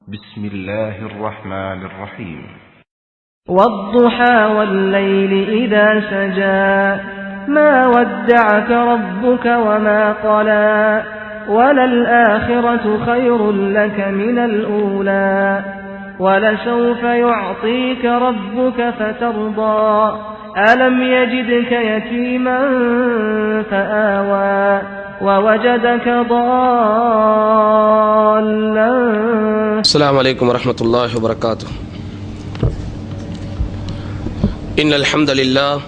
بسم الله الرحمن الرحيم والضحى والليل إذا سجى ما ودعك ربك وما قلى وللآخرة خير لك من الأولى ولسوف يعطيك ربك فترضى ألم يجدك يتيما فآوى ووجدك ضالا. السلام عليكم ورحمة الله وبركاته. إن الحمد لله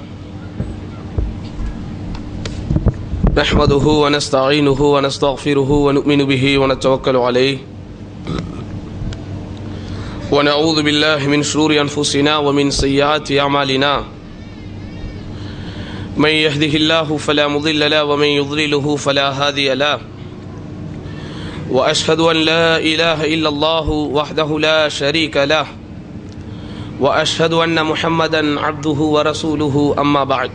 نحمده ونستعينه ونستغفره ونؤمن به ونتوكل عليه ونعوذ بالله من شرور أنفسنا ومن سيئات أعمالنا من يهده الله فلا مضل له ومن يضلله فلا هادي له وأشهد أن لا إله إلا الله وحده لا شريك له وأشهد أن محمدا عبده ورسوله أما بعد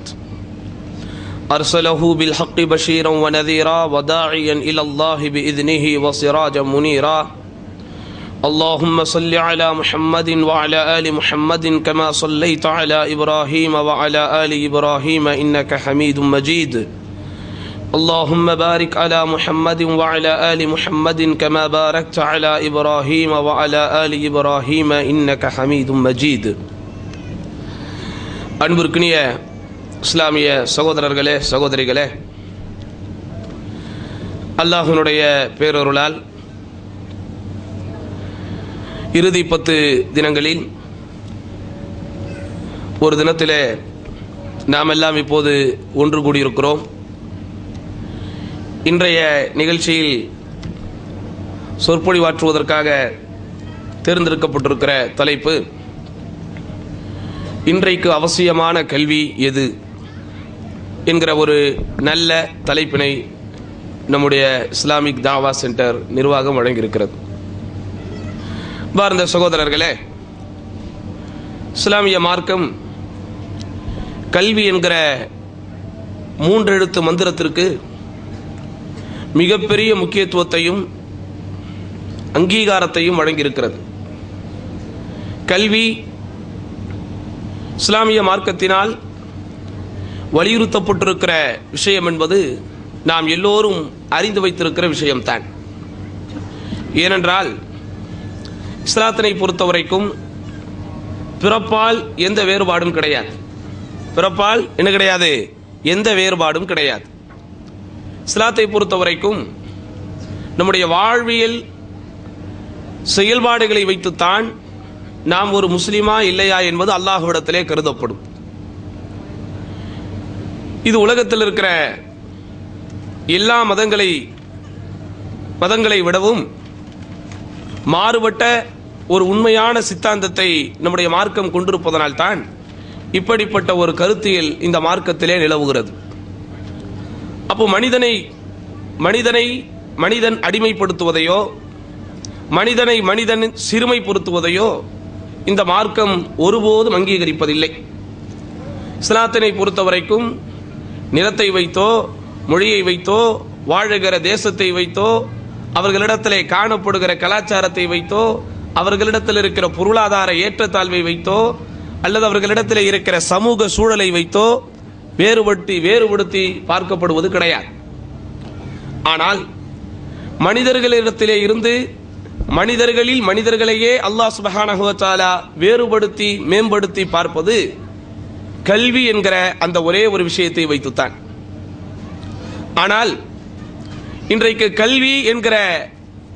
أرسله بالحق بشيرا ونذيرا وداعيا إلى الله بإذنه وسراجا منيرا اللهم صل على محمد وعلى آل محمد كما صليت على إبراهيم وعلى آل إبراهيم إنك حميد مجيد اللهم بارك على محمد وعلى آل محمد كما باركت على إبراهيم وعلى آل إبراهيم إنك حميد مجيد. அன்பிற்குரிய இஸ்லாமிய சகோதரர்களே சகோதரிகளே, அல்லாஹ்வினுடைய பேரருளால் இறுதி 10 தினங்களில் ஒரு தினத்திலே நாம் எல்லாம் இப்போது ஒன்று கூடியிருக்கிறோம். இன்றைய நிகழ்ச்சியில் சொற்பொழிவாற்றுவதற்காக தேர்ந்தெடுக்கப்பட்டிருக்கிற தலைப்பு, இன்றைக்கு அவசியமான கல்வி எது என்கிற ஒரு நல்ல தலைப்பினை நம்முடைய இஸ்லாமிக் தாவா சென்டர் நிர்வாகம் வழங்கியிருக்கிறது. பார்ந்த சகோதரர்களே, இஸ்லாமிய மார்க்கம் கல்வி என்கிற 3 எழுத்து மந்திரத்திற்கு மிகப்பெரிய முக்கியத்துவத்தையும் அங்கீகாரத்தையும் வழங்கியிருக்கிறது. கல்வி இஸ்லாமிய மார்க்கத்தினால் வலியுறுத்தப்பட்டிருக்கிற விஷயம் என்பது நாம் எல்லோரும் அறிந்து வைத்திருக்கிற விஷயம்தான். ஏனென்றால் இஸ்லாத்தினை பொறுத்தவரைக்கும் பிறப்பால் எந்த வேறுபாடும் கிடையாது. பிறப்பால் என்ன கிடையாது? எந்த வேறுபாடும் கிடையாது. இஸ்லாத்தை பொறுத்தவரைக்கும் நம்முடைய வாழ்வியல் செயல்பாடுகளை வைத்துத்தான் நாம் ஒரு முஸ்லிமா இல்லையா என்பது அல்லாஹ்விடத்திலே கருதப்படும். இது உலகத்தில் இருக்கிற எல்லா மதங்களை விடவும் மாறுபட்ட ஒரு உண்மையான சித்தாந்தத்தை நம்முடைய மார்க்கம் கொண்டிருப்பதனால் தான் இப்படிப்பட்ட ஒரு கருத்தியல் இந்த மார்க்கத்திலே நிலவுகிறது. அப்போ மனிதன் அடிமைப்படுத்துவதையோ மனிதன் சிறுமைப்படுத்துவதையோ இந்த மார்க்கம் ஒருபோதும் அங்கீகரிப்பதில்லை. இஸ்லாத்தினை பொறுத்தவரைக்கும் நிறத்தை வைத்தோ மொழியை வைத்தோ வாழுகிற தேசத்தை வைத்தோ அவர்களிடத்திலே காணப்படுகிற கலாச்சாரத்தை வைத்தோ அவர்களிடத்தில் இருக்கிற பொருளாதார ஏற்றத்தாழ்வை வைத்தோ அல்லது அவர்களிடத்தில் இருக்கிற சமூக சூழலை வைத்தோ வேறுபடுத்தி பார்க்கப்படுவது கிடையாது. ஆனால் மனிதர்களிடத்திலே இருந்து மனிதர்களையே அல்லாஹ் சுப்ஹானஹு வ தஆலா வேறுபடுத்தி மேம்படுத்தி பார்ப்பது கல்வி என்கிற அந்த ஒரே ஒரு விஷயத்தை வைத்துத்தான். ஆனால் இன்றைக்கு கல்வி என்கிற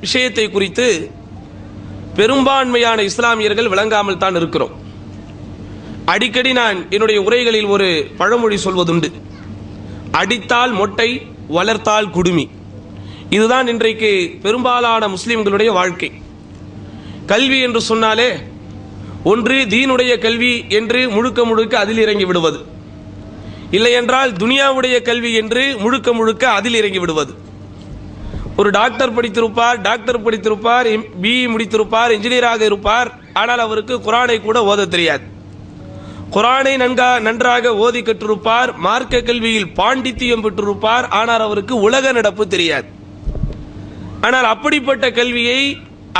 விஷயத்தை குறித்து பெரும்பான்மையான இஸ்லாமியர்கள் விளங்காமல் தான் இருக்கிறோம். அடிக்கடி நான் என்னுடைய உரைகளில் ஒரு பழமொழி சொல்வதுண்டு, அடித்தால் மொட்டை வளர்த்தால் குடுமி. இதுதான் இன்றைக்கு பெரும்பாலான முஸ்லிம்களுடைய வாழ்க்கை. கல்வி என்று சொன்னாலே ஒன்று தீனுடைய கல்வி என்று முழுக்க அதில் இறங்கி விடுவது, இல்லை என்றால் துனியாவுடைய கல்வி என்று முழுக்க அதில் இறங்கி விடுவது. ஒரு டாக்டர் படித்திருப்பார், பிஇ முடித்திருப்பார், இன்ஜினியராக இருப்பார், ஆனால் அவருக்கு குர்ஆனை கூட ஓத தெரியாது. குர்ஆனை நன்றாக ஓதி கற்றிருப்பார், மார்க்க கல்வியில் பாண்டித்தியம் பெற்றிருப்பார், ஆனால் அவருக்கு உலக நடப்பு தெரியாது. ஆனால் அப்படிப்பட்ட கல்வியை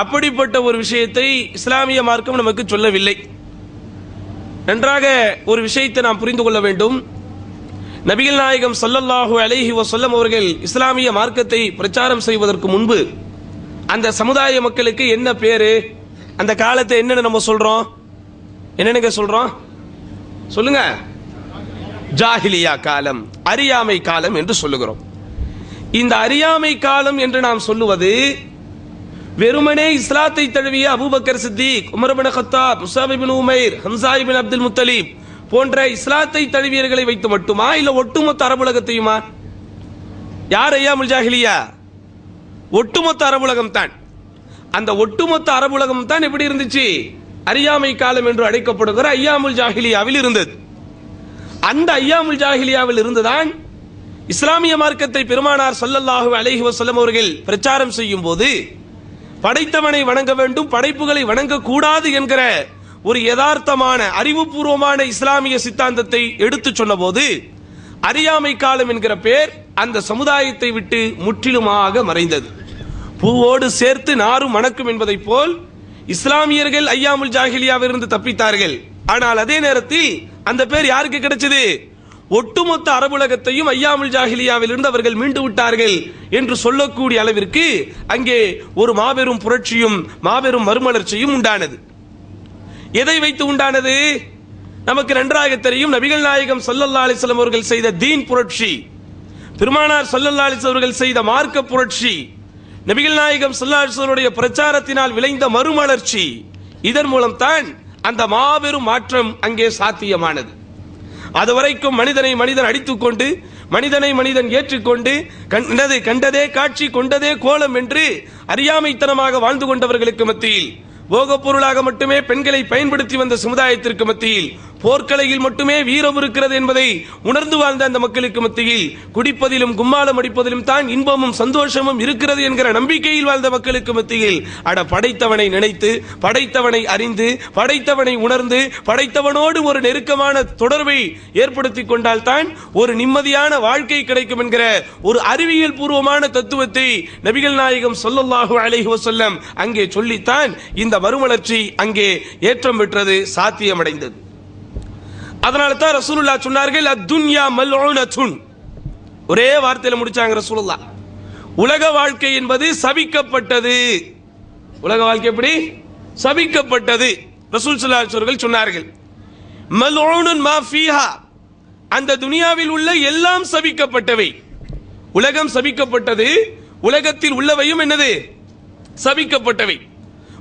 அப்படிப்பட்ட ஒரு விஷயத்தை இஸ்லாமிய மார்க்கம் நமக்கு சொல்லவில்லை. நன்றாக ஒரு விஷயத்தை நாம் புரிந்து கொள்ள வேண்டும். நபிகள் நாயகம் ஸல்லல்லாஹு அலைஹி வஸல்லம் அவர்கள் இஸ்லாமிய மார்க்கத்தை பிரச்சாரம் செய்வதற்கு முன்பு அந்த சமுதாய மக்களுக்கு என்ன பேரு, அந்த காலத்தை என்னன்னு நம்ம சொல்றோம்? என்னன்னு சொல்றோம்? சொல்லுங்க. ஜாஹிலியா காலம், அறியாமை காலம் என்று சொல்லுகிறோம். இந்த அறியாமை காலம் என்று நாம் சொல்லுவது வெறுமனே இஸ்லாத்தை தழுவிய Abu Bakr Siddique, Umar ibn Khattab, Musab இப்னு உமைர், ஹம்ஸா இப்னு அப்துல் முத்தலிப் போன்ற இஸ்லாத்தை தழுவியர்களை வைத்து மட்டுமா, இல்ல ஒட்டுமொத்த அரபுலகத்தையுமா? யார் ஐயாமுல் ஜாஹிலியா? ஒட்டுமொத்த அரபுலகம் தான். அந்த ஒட்டுமொத்த அரபுலகம் தான் எப்படி இருந்துச்சு? அறியாமை காலம் என்று அழைக்கப்படுகிற ஐயாமுல் ஜாஹிலியாவில் இருந்தது. அந்த ஐயாமுல் ஜாஹிலியாவில் இருந்துதான் இஸ்லாமிய மார்க்கத்தை பெருமானார் ஸல்லல்லாஹு அலைஹி வஸல்லம் அவர்கள் பிரச்சாரம் செய்யும் போது படைத்தவனை வணங்க வேண்டும், படைப்புகளை வணங்கக்கூடாது என்கிற ஒரு யதார்த்தமான அறிவுபூர்வமான இஸ்லாமிய சித்தாந்தத்தை எடுத்து சொன்ன போது அறியாமை காலம் என்கிற பெயர் அந்த சமுதாயத்தை விட்டு முற்றிலுமாக மறைந்தது. பூவோடு சேர்த்து நாரும் மணக்கும் என்பதை போல் இஸ்லாமியர்கள் ஐயாமுல் ஜாஹிலியாவிலிருந்து தப்பித்தார்கள். ஆனால் அதே நேரத்தில் அந்த பேர் யாருக்கு கிடைச்சது? ஒட்டுமொத்த அரபுலகத்தையும் ஐயாமுல் ஜாஹிலியாவில் இருந்து அவர்கள் மீண்டு விட்டார்கள் என்று சொல்லக்கூடிய அளவிற்கு அங்கே ஒரு மாபெரும் புரட்சியும் மாபெரும் மறுமலர்ச்சியும் உண்டானது. எதை வைத்து உண்டானது? நமக்கு நன்றாக தெரியும். நபிகள் நாயகம் ஸல்லல்லாஹு அலைஹி வஸல்லம் அவர்கள் செய்த தீன் புரட்சி, பெருமானார் ஸல்லல்லாஹு அலைஹி வஸல்லம் அவர்கள் செய்த மார்க்க புரட்சி, நபிகள் நாயகம் ஸல்லல்லாஹு அலைஹி வஸல்லம் பிரச்சாரத்தினால் விளைந்த மறுமலர்ச்சி, இதன் மூலம் தான் அந்த மாபெரும் மாற்றம் அங்கே சாத்தியமானது. அதுவரைக்கும் மனிதனை மனிதன் அடித்துக்கொண்டு, மனிதனை மனிதன் ஏற்றுக்கொண்டு, கண்டதே காட்சி கொண்டதே கோலம் என்று அறியாமைத்தனமாக வாழ்ந்து கொண்டவர்களுக்கு மத்தியில், போகப் பொருளாக மட்டுமே பெண்களை பயன்படுத்தி வந்த சமுதாயத்திற்கு மத்தியில், போர்க்கலையில் மட்டுமே வீரம் இருக்கிறது என்பதை உணர்ந்து வாழ்ந்த அந்த மக்களுக்கு மத்தியில், குடிப்பதிலும் கும்மாளம் அடிப்பதிலும் தான் இன்பமும் சந்தோஷமும் இருக்கிறது என்கிற நம்பிக்கையில் வாழ்ந்த மக்களுக்கு மத்தியில், படைத்தவனை நினைத்து, படைத்தவனை அறிந்து, படைத்தவனை உணர்ந்து, படைத்தவனோடு ஒரு நெருக்கமான தொடர்பை ஏற்படுத்திக் கொண்டால் தான் ஒரு நிம்மதியான வாழ்க்கை கிடைக்கும் என்கிற ஒரு அறிவியல் பூர்வமான தத்துவத்தை நபிகள் நாயகம் ஸல்லல்லாஹு அலைஹி வஸல்லம் அங்கே சொல்லித்தான் இந்த மறுமலர்ச்சி அங்கே ஏற்றம் பெற்றது, சாத்தியமடைந்தது. அதனால தான் ரசூலுல்லாஹ் சொன்னார்கள், அத்துன்யா மல்ஊனத்துன். ஒரே வார்த்தையில முடிச்சாங்க ரசூலுல்லாஹ். உலக வாழ்க்கை என்பது சபிக்கப்பட்டது. உலக வாழ்க்கை எப்படி சபிக்கப்பட்டது? ரசூல் ஸல்லல்லாஹு அலைஹி வஸல்லம் சொன்னார்கள், மல்ஊனுன் மா ஃபீஹா. அந்த துனியாவில் உள்ள எல்லாம் சபிக்கப்பட்டவை. உலகம் சபிக்கப்பட்டது, உலகத்தில் உள்ளவையும் என்னது? சபிக்கப்பட்டவை.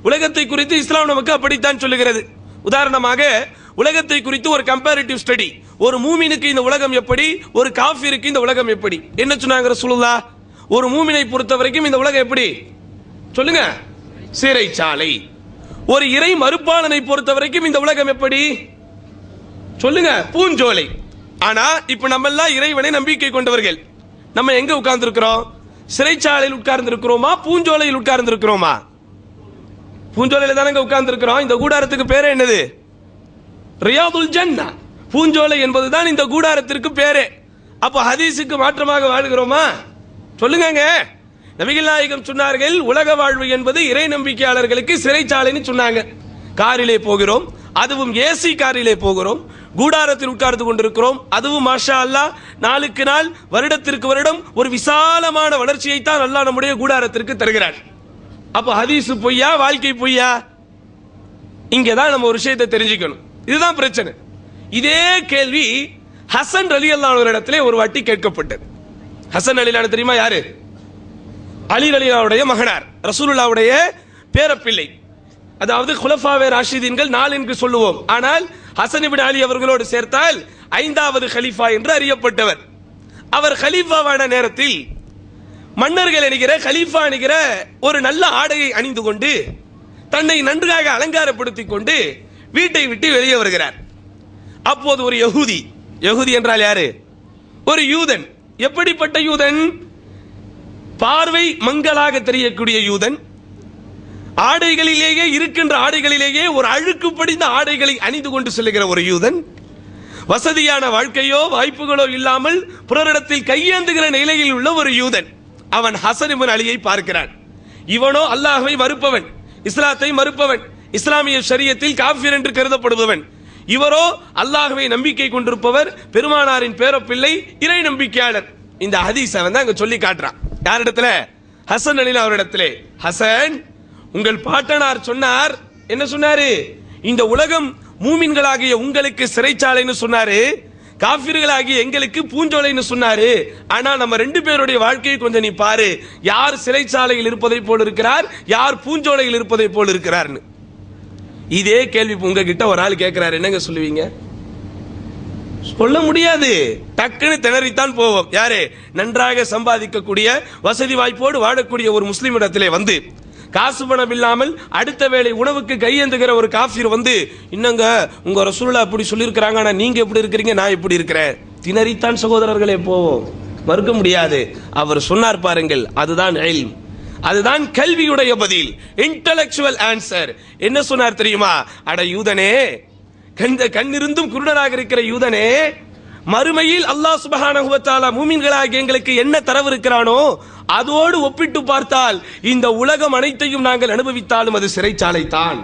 உலகத்தை குறித்து இஸ்லாம் நமக்கு அப்படித்தான் சொல்லுகிறது. உதாரணமாக உலகத்தை குறித்து ஒரு கம்பேரிட்டிவ் ஸ்டடி, ஒரு மூமினுக்கு இந்த உலகம் எப்படி, ஒரு காஃபிருக்கு இந்த உலகம் எப்படி, என்ன சொன்னாங்க ரசூலுல்லாஹ்? ஒரு மூமினை பொறுத்த வரைக்கும் இந்த உலகம் எப்படி சொல்லுங்க? சிறைச்சாலை. ஒரு இறை மறுப்பாளனை பொறுத்த வரைக்கும் இந்த உலகம் எப்படி சொல்லுங்க? பூஞ்சோலை. ஆனா இப்ப நம்ம எல்லாம் இறைவனை நம்பிக்கை கொண்டவர்கள். நம்ம எங்க உட்கார்ந்து இருக்கிறோம்? சிறைச்சாலையில் உட்கார்ந்து இருக்கிறோமா, பூஞ்சோலையில் உட்கார்ந்து இருக்கிறோமா? பூஞ்சோலையில தானே உட்கார்ந்து இருக்கிறோம். இந்த கூடாரத்துக்கு பேரே என்னது? ரியாதுல் ஜன்னா. பூஞ்சோலை என்பதுதான் இந்த கூடாரத்திற்கு பேரே. அப்ப ஹதீஸுக்கு மாற்றமாக வாழ்கிறோமா? சொல்லுங்க. நபிகள் நாயகம் சொன்னார்கள், உலக வாழ்வு என்பது இறை நம்பிக்கையாளர்களுக்கு சிறைச்சாலைன்னு சொன்னாங்க. காரிலே போகிறோம், அதுவும் ஏசி காரிலே போகிறோம், கூடாரத்தில் உட்கார்ந்து கொண்டிருக்கிறோம், அதுவும் மாஷா அல்லாஹ் நாளுக்கு நாள் வருடத்திற்கு வருடம் ஒரு விசாலமான வளர்ச்சியை தான் அல்லாஹ் நம்முடைய கூடாரத்திற்கு தருகிறார். அப்ப ஹதீஸ் பொய்யா, வாழ்க்கை பொய்யா? இங்கதான் நம்ம ஒரு விஷயத்தை தெரிஞ்சுக்கணும். இதுதான் பிரச்சனை. இதே கேள்வி ஹசன் ரலியல்லாஹு அன்ஹு இடத்திலே ஒரு வாட்டி கேட்கப்பட்டது. ஹசன் ரலியல்லாஹு தெரியுமா யாரு? அலி ரலியல்லாஹுடைய மகனார், ரசூலுல்லாஹ்வுடைய பேரப்பிள்ளை. அதாவது குலஃபாவே ராஷிதீன்கள் 4 என்று சொல்லுவோம். ஆனால் ஹசன் இப்னு அலி அவர்களோடு சேர்த்தால் 5வது கலீஃபா என்று அறியப்பட்டவர். அவர் கலீஃபாவான நேரத்தில் மன்னர்கள் என்கிற கலீஃபா என்கிற ஒரு நல்ல ஆடையை அணிந்து கொண்டு தன்னை நன்றாக அலங்காரப்படுத்திக் கொண்டு வீட்டை விட்டு வெளியே வருகிறார். அப்போது ஒரு யஹூதி, யஹூதி என்றால் யாரு? ஒரு யூதன். எப்படிப்பட்ட யூதன்? பார்வை மங்கலாக தெரியக்கூடிய யூதன். ஆடைகளிலேயே இருக்கின்ற ஆடைகளிலேயே ஒரு அழுக்கு படிந்த ஆடைகளை அணிந்து கொண்டு செல்லுகிற ஒரு யூதன். வசதியான வாழ்க்கையோ வாய்ப்புகளோ இல்லாமல் பிறரிடத்தில் கையேந்துகிற நிலையில் உள்ள ஒரு யூதன். அவன் ஹசன் இப்னு அலியை பார்க்கிறான். இவனோ அல்லாஹ்வை மறுப்பவன், இஸ்லாத்தை மறுப்பவன், இஸ்லாமிய ஷரியத்தில் காஃபிர் என்று கருதப்படுபவன். இவரோ அல்லாஹ்வை நம்பிக்கை கொண்டிருப்பவர், பெருமானாரின் பேரப்பிள்ளை, இறை நம்பிக்கையாளர். இந்த ஹதீஸை வந்து அங்க சொல்லி காட்டுறான். யாரிடத்துல? ஹசன் அலி அவரிடத்திலே. ஹசன், உங்கள் பாட்டனார் சொன்னார். என்ன சொன்னாரு? இந்த உலகம் மூமின்களாகிய உங்களுக்கு சிறைச்சாலைன்னு சொன்னாரு, காஃபிர்களாகிய எங்களுக்கு பூஞ்சோலைன்னு சொன்னாரு. ஆனா நம்ம ரெண்டு பேருடைய வாழ்க்கையை கொஞ்சம் நீ பாரு, யார் சிறைச்சாலையில் இருப்பதை போல் இருக்கிறார், யார் பூஞ்சோலையில் இருப்பதை போல் இருக்கிறார்னு. இதே கேள்வி உங்ககிட்ட ஒரு ஆள் கேட்கிறாரு, என்னங்க சொல்லுவீங்க? சொல்ல முடியாது, டக்குன்னு திணறித்தான் போவோம். யாரு? நன்றாக சம்பாதிக்கக்கூடிய, வசதி வாய்ப்போடு வாழக்கூடிய ஒரு முஸ்லிம் இடத்திலே வந்து காசு பணம் இல்லாமல் அடுத்த வேளை உணவுக்கு கையேந்துகிற ஒரு காஃபிர் வந்து, இன்னங்க உங்க ரசூலுல்லாஹ் அப்படி சொல்லியிருக்கிறாங்க, ஆனா நீங்க எப்படி இருக்கிறீங்க, நான் எப்படி இருக்கிறேன், திணறித்தான் சகோதரர்களே போவோம். மறுக்க முடியாது. அவர் சொன்னார் பாருங்கள், அதுதான் இல்ம், அதுதான் கல்வியுடைய பதில், இன்டெலெக்சுவல் ஆன்சர். என்ன சொன்னார் தெரியுமா? அட யூதனே, கண்ணிருந்தும் குருடனாக இருக்கிற யூதனே, மறுமையில் அல்லாஹ் சுப்ஹானஹு வ தஆலா மூமின்களாகிய எங்களுக்கு என்ன தரவு இருக்கிறானோ அதோடு ஒப்பிட்டு பார்த்தால் இந்த உலகம் அனைத்தையும் நாங்கள் அனுபவித்தாலும் அது சிறைச்சாலை தான்.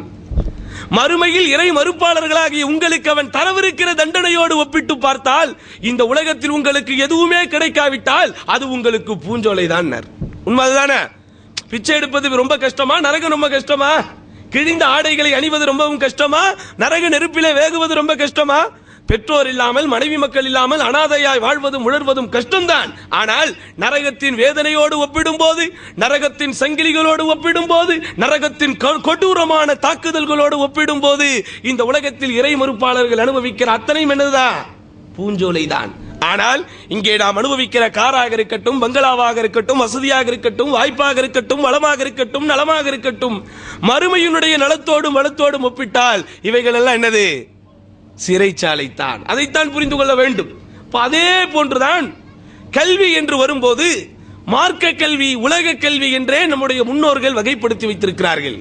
மறுமையில் இறை மறுப்பாளர்களாகிய உங்களுக்கு அவன் தரவிருக்கிற தண்டனையோடு ஒப்பிட்டு பார்த்தால் இந்த உலகத்தில் உங்களுக்கு எதுவுமே கிடைக்காவிட்டால் அது உங்களுக்கு பூஞ்சோலை தான். உண்மைதானே? பிச்சை எடுப்பது ரொம்ப கஷ்டமா, நரகம் ரொம்ப கஷ்டமா? கிழிந்த ஆடைகளை அணிவது ரொம்பவும் கஷ்டமா, நரக நெருப்பிலே வேகுவது ரொம்ப கஷ்டமா? பெற்றோர் இல்லாமல், மனைவி மக்கள் இல்லாமல் அனாதையாய் வாழ்வதும் உணர்வதும் கஷ்டம்தான். ஆனால் நரகத்தின் வேதனையோடு ஒப்பிடும் போது, நரகத்தின் சங்கிலிகளோடு ஒப்பிடும் போது, நரகத்தின் கொடூரமான தாக்குதல்களோடு ஒப்பிடும் போது இந்த உலகத்தில் இறை மறுப்பாளர்கள் அனுபவிக்கிற அத்தனையும் என்னதுதான்? பூஞ்சோலை தான். ஆனால் இங்கே நாம் அனுபவிக்கிற காராக இருக்கட்டும், பங்களாவாக இருக்கட்டும், வசதியாக இருக்கட்டும், வாய்ப்பாக இருக்கட்டும், வளமாக இருக்கட்டும், நலமாக இருக்கட்டும், மறுமையினுடைய நலத்தோடும் வளத்தோடும் ஒப்பிட்டால் இவைகள் எல்லாம் என்னது? சிறைச்சாலை தான். அதைத்தான் புரிந்து கொள்ள வேண்டும். அதே போன்றுதான் கல்வி என்று வரும்போது மார்க்க கல்வி, உலக கல்வி என்றே நம்முடைய முன்னோர்கள் வகைப்படுத்தி வைத்திருக்கிறார்கள்.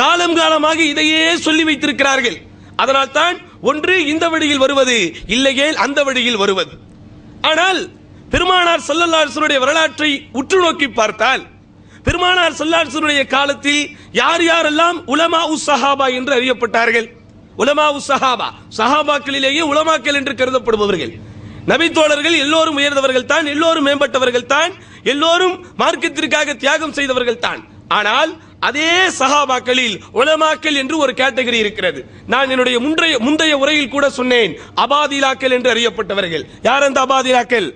காலம் காலமாக இதையே சொல்லி வைத்திருக்கிறார்கள். அதனால் தான் ஒன்று இந்த வழியில் வருவது, இல்லையே அந்த வழியில் வருவது. ஆனால் பெருமானார் ஸல்லல்லாஹு அலைஹி வஸல்லம் வரலாற்றை உற்று நோக்கி பார்த்தால், பெருமானார் ஸல்லல்லாஹு அலைஹி வஸல்லம் காலத்தில் யார் யாரெல்லாம் உலமா உஸ் ஸஹாபா என்று அறியப்பட்டார்கள்? உலமா உஸ் ஸஹாபா, சஹாபாக்களிலேயே உலமாக்கள் என்று கருதப்படுபவர்கள். நபி தோழர்கள் எல்லோரும் உயர்ந்தவர்கள் தான், எல்லோரும் மேம்பட்டவர்கள் தான், எல்லோரும் மார்க்கத்திற்காக தியாகம் செய்தவர்கள் தான். ஆனால் அதே சஹாபாக்களில் உலமாக்கள் என்று ஒரு கேட்டகரி இருக்கிறது. நான் என்னுடைய முந்தைய உரையில் கூட சொன்னேன், அபாதிலாக்கள் என்று அறியப்பட்டவர்கள். யார் அந்த அபாதிலாக்கள்?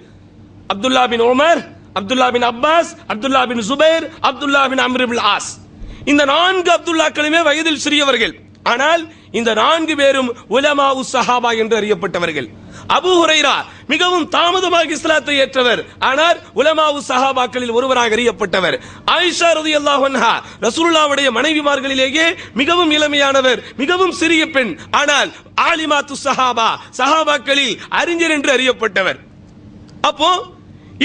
Abdullah bin Umar, Abdullah bin Abbas, Abdullah bin Zubair, Abdullah bin Amr ibn As. இந்த 4 அப்துல்லாக்களுமே வயதில் சிறியவர்கள். ஆனால் இந்த 4 பேரும் உலமா உஸ் ஸஹாபா என்று அறியப்பட்டவர்கள். அபூ ஹுரைரா மிகவும் தாமதமாக இஸ்லாத்தை ஏற்றவர், ஆனால் உலமா உஸ் ஸஹாபாக்களில் ஒருவராக அறியப்பட்டவர். ஆயிஷா ரலியல்லாஹு அன்ஹா ரசூலுல்லாஹ்வுடைய மனைவிமார்களிலேயே மிகவும் இளமையானவர், மிகவும் சிறிய பெண். ஆனால் ஆலிமாத்து ஸஹாபா, சஹாபாக்களில் அறிஞர் என்று அறியப்பட்டவர். அப்போ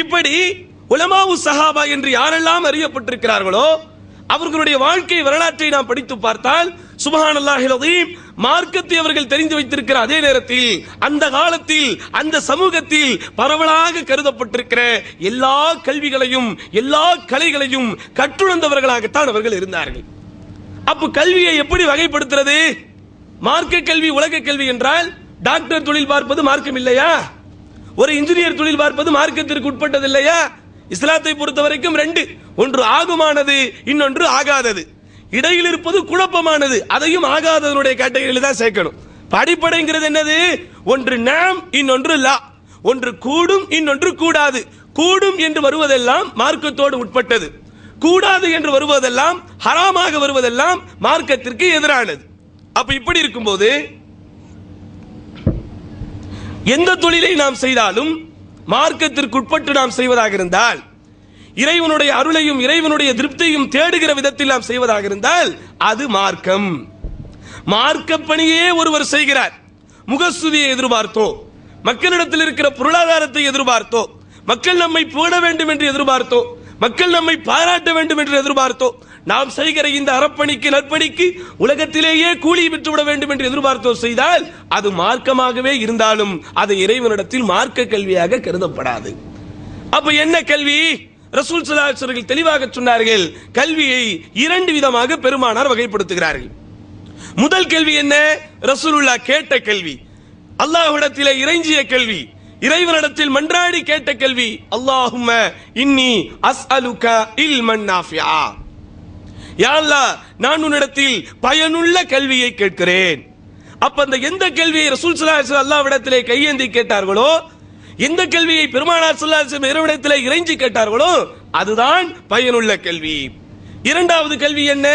இப்படி உலமா உஸ் ஸஹாபா என்று யாரெல்லாம் அறியப்பட்டிருக்கிறார்களோ அவர்களுடைய வாழ்க்கை வரலாற்றை நாம் படித்து பார்த்தால் சுப்ஹானல்லாஹில் அஸீம், மார்க்கத்தை அவர்கள் தெரிந்து வைத்திருக்கிற அதே நேரத்தில் அந்த காலத்தில் அந்த சமூகத்தில் பரவலாக கருதப்பட்டிருக்கிற எல்லா கல்விகளையும் எல்லா கலைகளையும் கற்றுணர்ந்தவர்களாகத்தான் அவர்கள் இருந்தார்கள். அப்ப கல்வியை எப்படி வகைப்படுத்துறது? மார்க்க கல்வி, உலக கல்வி என்றால் டாக்டர் தொழில் பார்ப்பது மார்க்கம் இல்லையா? ஒரு இன்ஜினியர் தொழில் பார்ப்பது மார்க்கத்திற்கு உட்பட்டது இல்லையா? இஸ்லாத்தை பொறுத்த வரைக்கும் 2, ஒன்று ஆகுமானது, இன்னொன்று ஆகாதது. இடையில் இருப்பது குழப்பமானது, அதையும் ஆகாததனுடைய கேட்டகரியில் தான் சேர்க்கணும். அடிப்படைங்கிறது என்னது? ஒன்று நாம், இன்னொன்று லா. ஒன்று கூடும், இன்னொன்று கூடாது. கூடும் என்று வருவதெல்லாம் மார்க்கத்தோடு உட்பட்டது, கூடாது என்று வருவதெல்லாம், ஹராமாக வருவதெல்லாம் மார்க்கத்திற்கு எதிரானது. அப்ப இப்படி இருக்கும்போது எந்த தொழிலை நாம் செய்தாலும் மார்க்கத்திற்கு உட்பட்டு நாம் செய்வதாக இருந்தால், இறைவனுடைய அருளையும் இறைவனுடைய திருப்தியையும் தேடுகிற விதத்தில் நாம் செய்வதாக இருந்தால் அது மார்க்கம். மார்க்க பணியே ஒருவர் செய்கிறார், முகஸ்துதியை எதிர்பார்த்தோ, மக்களிடத்தில் இருக்கிற பொருளாதாரத்தை எதிர்பார்த்தோ, மக்கள் நம்மை புகழ வேண்டும் என்று எதிர்பார்த்தோ, மக்கள் நம்மை பாராட்ட வேண்டும் என்று எதிர்பார்த்தோ, நாம் செய்கிற இந்த அறப்பணிக்கு நற்பணிக்கு உலகத்திலேயே கூலி பெற்றுவிட வேண்டும் என்று எதிர்பார்த்தோ செய்தால் அது மார்க்கமாகவே இருந்தாலும் அது இறைவனிடத்தில் மார்க்க கல்வியாக கருதப்படாது. அப்ப என்ன கல்வி? ரசூல் ஸல்லல்லாஹு அலைஹி வஸல்லம் தெளிவாக சொன்னார்கள், கல்வியை 2 விதமாக பெருமானார் வகைப்படுத்துகிறார்கள். முதல் கேள்வி என்ன? ரசூலுல்லாஹ் கேட்ட கேள்வி, அல்லாஹ்விடத்திலே இறைஞ்சிய கேள்வி, இறைவனிடத்தில் மன்றாடி கேட்ட கேள்வி. அல்லாஹும்ம இன்னி அஸ்அலுக இல்மன் நாஃபிஆ, யா அல்லாஹ் நான் உன்னிடத்தில் பயனுள்ள கல்வியை கேட்கிறேன். அப்ப அந்த எந்த கேள்வியை ரசூல் ஸல்லல்லாஹு அலைஹி வஸல்லம் அல்லாஹ்விடத்திலே கையேந்தி கேட்டார்களோ, எந்த கேள்வியை பெருமானார் ஸல்லல்லாஹு அலைஹி வஸல்லம் இறைவனிடத்திலே இறைஞ்சி கேட்டார்களோ அதுதான் பயனுள்ள கல்வி. இரண்டாவது கல்வி என்ன?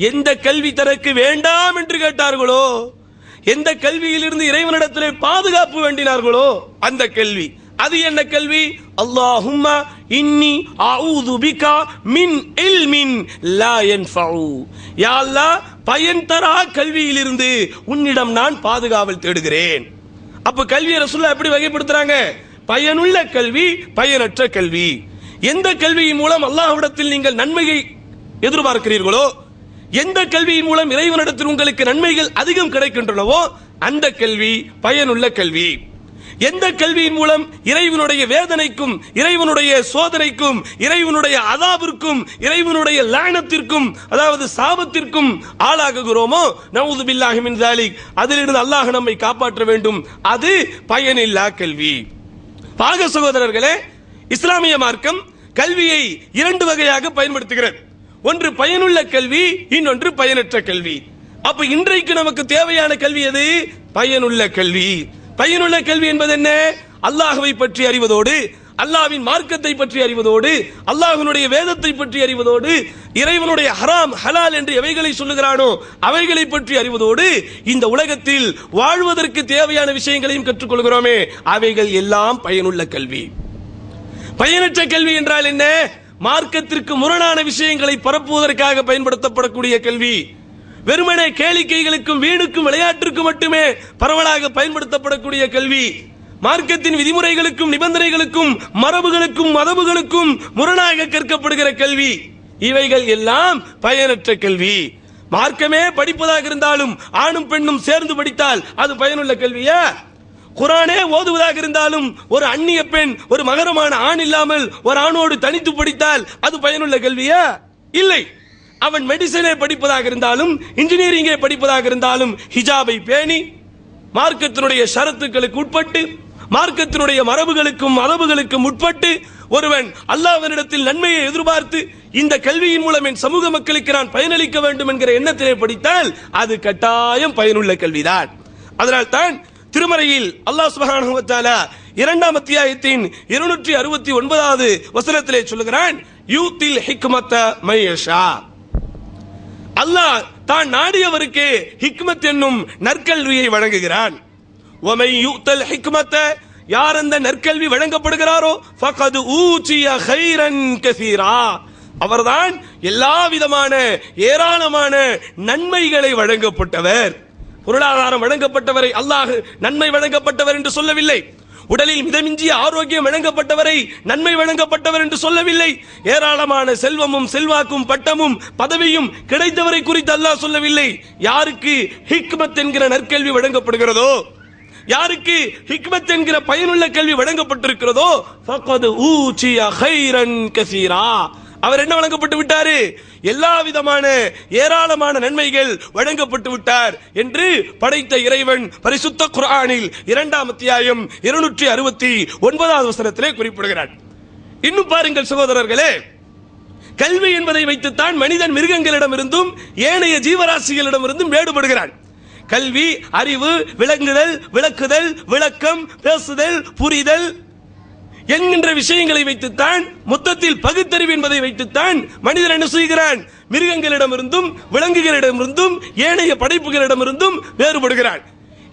எந்த கல்வி தனக்கு வேண்டாம் என்று கேட்டார்களோ, எந்த கல்வியிலிருந்து இறைவனிடத்திலே பாதுகாப்பு வேண்டினார்களோ அந்த கல்வி. அது என்ன கல்வி? அல்லாஹும்ம இன்னி அஊது பிகா மின் இல்மின் லா யன்ஃபஉ, யா அல்லாஹ் பயன் தரா கல்வியிலிருந்து உன்னிடம் நான் பாதுகாவல் தேடுகிறேன். அப்ப கல்வியை ரசூலுல்லாஹ் எப்படி வகைப்படுத்துறாங்க? பயனுள்ள கல்வி, பயனற்ற கல்வி. எந்த கல்வியின் மூலம் அல்லாஹ்விடத்தில் நீங்கள் நன்மையை எதிர்பார்க்கிறீர்களோ, எந்த கல்வியின் மூலம் இறைவனிடத்தில் உங்களுக்கு நன்மைகள் அதிகம் கிடைக்கின்றனவோ அந்த கல்வி பயனுள்ள கல்வி. எந்த கல்வியின் மூலம் இறைவனுடைய வேதனைக்கும், இறைவனுடைய சோதனைக்கும், இறைவனுடைய அதாபிற்கும், இறைவனுடைய லானத்திற்கும், அதாவது சாபத்திற்கும் ஆளாகுகிறோமோ, நஊது பில்லாஹி மின் ஸாலிக், அதிலிருந்து அல்லாஹ் நம்மை காப்பாற்ற வேண்டும், அது பயனில்லா கல்வி. பாக சகோதரர்களே, இஸ்லாமிய மார்க்கம் கல்வியை 2 வகையாக பயன்படுத்துகிறது. ஒன்று பயனுள்ள கல்வி, இன்னொன்று பயனற்ற கல்வி. அப்ப இன்றைக்கு நமக்கு தேவையான கல்வி எது? பயனுள்ள கல்வி. பயனுள்ள கல்வி என்பது என்ன? அல்லாஹ்வை பற்றி அறிவதோடு, அல்லாஹ்வின் மார்க்கத்தை பற்றி அறிவதோடு, அல்லாஹ்வினுடைய வேதத்தை பற்றி அறிவதோடு, இறைவனுடைய ஹராம் ஹலால் என்று எவைகளை சொல்லுகிறானோ அவைகளை பற்றி அறிவதோடு, இந்த உலகத்தில் வாழ்வதற்கு தேவையான விஷயங்களையும் கற்றுக்கொள்கிறோமே, அவைகள் எல்லாம் பயனுள்ள கல்வி. பயனற்ற கல்வி என்றால் என்ன? மார்க்கத்திற்கு முரணான விஷயங்களை பரப்புவதற்காக பயன்படுத்தப்படக்கூடிய கல்வி, வெறுமனே கேளிக்கைகளுக்கும் வீணுக்கும் விளையாட்டிற்கும் மட்டுமே பரவலாக பயன்படுத்தப்படக்கூடிய கல்வி, மார்க்கத்தின் விதிமுறைகளுக்கும் நிபந்தனைகளுக்கும் மரபுகளுக்கும் மதபுகளுக்கும் முரணாக கற்கப்படுகிற கல்வி, இவைகள் எல்லாம் பயனற்ற கல்வி. மார்க்கமே படிப்பதாக இருந்தாலும் ஆணும் பெண்ணும் சேர்ந்து படித்தால் அது பயனுள்ள கல்வியா? குர்ஆனே ஓதுவதாக இருந்தாலும் ஒரு அந்நிய பெண், ஒரு மகரமான ஆண் இல்லாமல் ஒரு ஆணோடு தனித்து படித்தால் அது பயனுள்ள கல்வியா? இல்லை. அவன் மெடிசனை படிப்பதாக இருந்தாலும், இன்ஜினியரிங்கை படிப்பதாக இருந்தாலும், ஹிஜாபை பேணி மார்க்கத்தினுடைய ஷரத்துக்களுக்கு உட்பட்டு, மார்க்கத்தினுடைய மரபுகளுக்கும் மதபுகளுக்கும் உட்பட்டு ஒருவன் அல்லாஹ்வினிடத்தில் நன்மையை எதிர்பார்த்து இந்த கல்வியின் மூலம் என் சமூக மக்களுக்கு நான் பயனளிக்க வேண்டும் என்கிற எண்ணத்திலே படித்தால் அது கட்டாயம் பயனுள்ள கல்விதான். அதனால் தான் திருமறையில் அல்லாஹ் சுப்ஹானஹு வ தஆலா 2ஆம் அத்தியாயத்தின் 269வது வசனத்திலே சொல்லுகிறான், யூத்தில் ஹிக்மத மையஷா, அல்லாஹ் தான் நாடியவருக்கு ஹிக்மத் என்னும் நற்கல்வியை வழங்குகிறான். வமை யூத்தல் ஹிக்மத, யார் அந்த நற்கல்வி வழங்கப்படுகிறாரோ ஃபகது ஊசிய கைரன் கஸீரா, அவர்தான் எல்லா விதமான ஏராளமான நன்மைகளை வழங்கப்பட்டவர். பொருளாதாரம் வழங்கப்பட்டவரை அல்லாஹ் நன்மை வழங்கப்பட்டவர் என்று சொல்லவில்லை. உடலில் மிதமிஞ்சிய ஆரோக்கியம் வழங்கப்பட்டவரை நன்மை வழங்கப்பட்டவர் என்று சொல்லவில்லை. ஏராளமான செல்வமும் செல்வாக்கும் பட்டமும் பதவியும் கிடைத்தவரை குறித்து அல்லாஹ் சொல்லவில்லை. யாருக்கு ஹிக்மத் என்கிற நற்கல்வி வழங்கப்படுகிறதோ, யாருக்கு ஹிக்மத் என்கிற பயனுள்ள கல்வி வழங்கப்பட்டிருக்கிறதோ ஃபகது ஊசிய கைரன் கஸீரா, அவர் என்ன வழங்கப்பட்டு விட்டாரு? எல்லா விதமான ஏராளமான நன்மைகள் வழங்கப்பட்டு விட்டார் என்று படைத்த இறைவன் பரிசுத்த குர்ஆனில் 2ஆம் அத்தியாயம் 269வது வசனத்திலே குறிப்பிடுகிறார். இன்னும் பாருங்கள் சகோதரர்களே, கல்வி என்பதை வைத்துத்தான் மனிதன் மிருகங்களிடமிருந்தும் ஏனைய ஜீவராசிகளிடமிருந்தும் வேறுபடுகிறான். கல்வி, அறிவு, விளங்குதல், விளக்குதல், விளக்கம், பேசுதல், புரிதல் என்கின்ற விஷயங்களை வைத்துத்தான், மொத்தத்தில் பகுத்தறிவு என்பதை வைத்துத்தான் மனிதன் என்ன செய்கிறான்? மிருகங்களிடமிருந்தும் விலங்குகளிடமிருந்தும் ஏனைய படைப்புகளிடமிருந்தும் வேறுபடுகிறான்.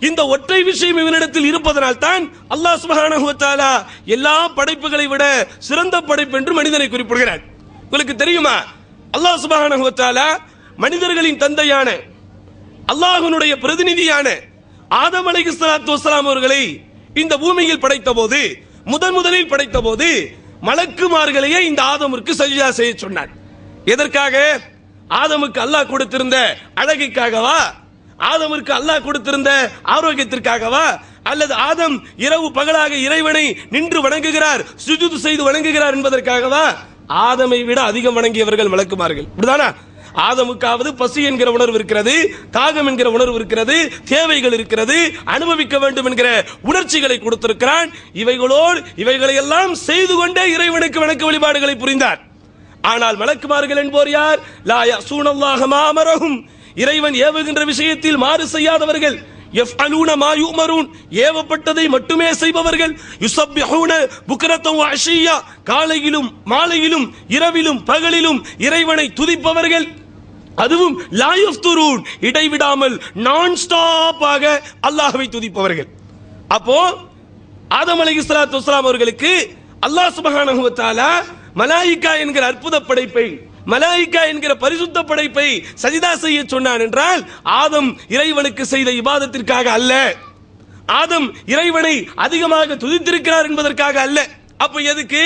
இந்த ஒற்றை விஷயம் இவனிடத்தில் இருப்பதனால் தான் அல்லாஹ் சுப்ஹானஹு வ தஆலா எல்லா படைப்புகளை விட சிறந்த படைப்பு என்று மனிதனை குறிப்பிடுகிறார். உங்களுக்கு தெரியுமா, அல்லாஹ் சுப்ஹானஹு வ தஆலா மனிதர்களின் தந்தையான அல்லாஹ்வினுடைய பிரதிநிதியான ஆதம் அலைஹிஸ்ஸலாத்து வஸ்ஸலாம் அவர்களை இந்த பூமியில் படைத்த போது, முதலில் படைத்த போது மலக்குமார்களையே இந்த ஆதமுக்கு சஜ்ஜா செய்ய சொன்னார். எதற்காக? ஆதமுக்கு அல்லாஹ் கொடுத்திருந்த அழகுக்காகவா? ஆதமுக்கு அல்லாஹ் கொடுத்திருந்த ஆரோக்கியத்திற்காகவா? அல்லது ஆதம் இரவு பகலாக இறைவனை நின்று வணங்குகிறார், சுஜூது செய்து வணங்குகிறார் என்பதற்காகவா? ஆதமை விட அதிகம் வணங்கியவர்கள் மலக்குமார்கள். இப்படிதானா? ஆதமுக்காவது பசி என்கிற உணர்வு இருக்கிறது, தாகம் என்கிற உணர்வு இருக்கிறது, தேவைகள் இருக்கிறது, அனுபவிக்க வேண்டும் என்கிற உணர்ச்சிகளை கொடுத்திருக்கிறான். இவைகளை எல்லாம் செய்து கொண்டே இறைவனுக்கு வணக்க வழிபாடுகளை புரிந்தார். ஆனால் மலக்குமார்கள் என்போர் யார்? லா யஸூனல்லாஹ மா அமரஹும், இறைவன் ஏவுகின்ற விஷயத்தில் மாறு செய்யாதவர்கள். யஃஅலூன மா யுமரூன், ஏவப்பட்டதை மட்டுமே செய்பவர்கள். யுஸப்பிஹூன புக்ரத்தன் வ அஷிய்யா, காலையிலும் மாலையிலும் இரவிலும் பகலிலும் இறைவனை துதிப்பவர்கள். அதுவும் லா யஃப்துரூன், இடைவிடாமல் நான் ஸ்டாப்பாக அல்லாஹ்வை துதிப்பவர்கள். அப்போ ஆதம் அலைஹிஸ்ஸலாத்து வஸ்ஸலாம் அவர்களுக்கு அல்லாஹ் சுப்ஹானஹு வ தஆலா மலாயிகா என்கிற அற்புத படைப்பை, மலாயிகா என்கிற பரிசுத்த படைப்பை சஜிதா செய்ய சொன்னான் என்றால் ஆதம் இறைவனுக்கு செய்த இபாதத்திற்காக அல்ல, ஆதம் இறைவனை அதிகமாக துதித்திருக்கிறார் என்பதற்காக அல்ல. அப்ப எதுக்கு?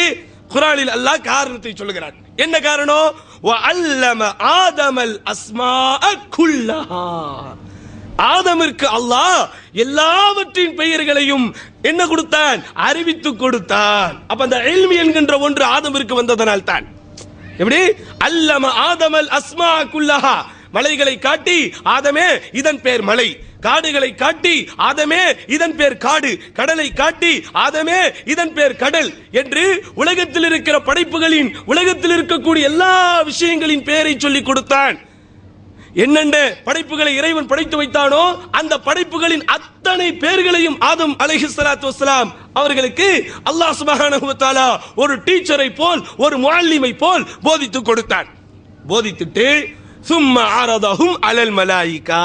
குர்ஆனில் அல்லாஹ் காரணத்தை சொல்லுகிறான். என்ன காரணம்? வஅல்லம ஆதமல் அஸ்மாஅ குல்லஹா, ஆதமிற்கு அல்லாஹ் எல்லாவற்றின் பெயர்களையும் என்ன கொடுத்தான்? அறிவித்து கொடுத்தான். அப்ப அந்த இல்மி என்கின்ற ஒன்று ஆதமிற்கு வந்ததனால் தான். எப்படி? அல்லம ஆதமல் அஸ்மா குல்லஹா, மலைகளை காட்டி ஆதமே இதன் பேர் மலை, காடுகளை காட்டி ஆதமே இதன் பேர் காடு, கடலை காட்டி ஆதமே இதன் பேர் கடல் என்று உலகத்தில் இருக்கிற படைப்புகளின், உலகத்தில் இருக்கக்கூடிய எல்லா விஷயங்களின் பெயரை சொல்லிக் கொடுத்தான். என்னென்ன படைப்புகளை இறைவன் படைத்து வைத்தானோ அந்த படைப்புகளின் அத்தனை பேர்களையும் ஆதம் அலைஹிஸ்ஸலாத்து வஸ்ஸலாம் அவர்களுக்கு அல்லாஹ் சுப்ஹானஹு வ தஆலா ஒரு டீச்சரை போல், ஒரு முஅல்லிமை போல் போதித்து கொடுத்தான். போதித்துட்டு சும்ம அரதஹும் அலல் மலாயிகா,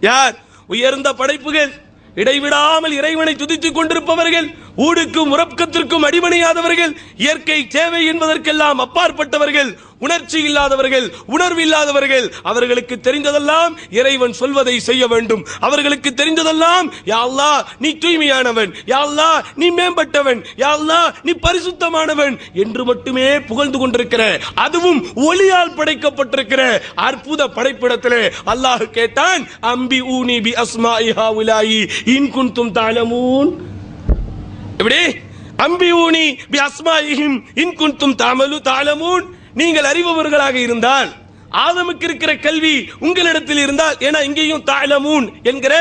யார்? உயர்ந்த படைப்புகள், இடைவிடாமல் இறைவனை துதித்துக் கொண்டிருப்பவர்கள், ஊடுக்கும் உறக்கத்திற்கும் அடிபணியாதவர்கள், இயற்கை தேவை என்பதற்கெல்லாம் அப்பாற்பட்டவர்கள், உணர்ச்சி இல்லாதவர்கள், உணர்வு இல்லாதவர்கள், அவர்களுக்கு தெரிந்ததெல்லாம் இறைவன் சொல்வதை செய்ய வேண்டும். அவர்களுக்கு தெரிந்ததெல்லாம் யா அல்லாஹ் நீ தூய்மையானவன், யா அல்லாஹ் நீ மேம்பட்டவன், யா அல்லாஹ் நீ பரிசுத்தமானவன் என்று மட்டுமே புகழ்ந்து கொண்டிருக்கிற, அதுவும் ஒளியால் படைக்கப்பட்டிருக்கிற அற்புத படைப்பிடத்திலே அல்லாஹ் கேட்டான், அம்பி ஊனி பி அஸ்மாஇ ஹாவுலாயி இன் குன்தும் தஅலமூன். எப்படி? அம்பி ஊனி பி அஸ்மாஇஹிம் இன் குன்தும் தஅலமூன், நீங்கள் அறிபவர்களாக இருந்தால், ஆதமுக்கு இருக்கிற கல்வி உங்களிடத்தில் இருந்தால், ஏன்னா இங்கேயும் தஅலமூன் என்கிற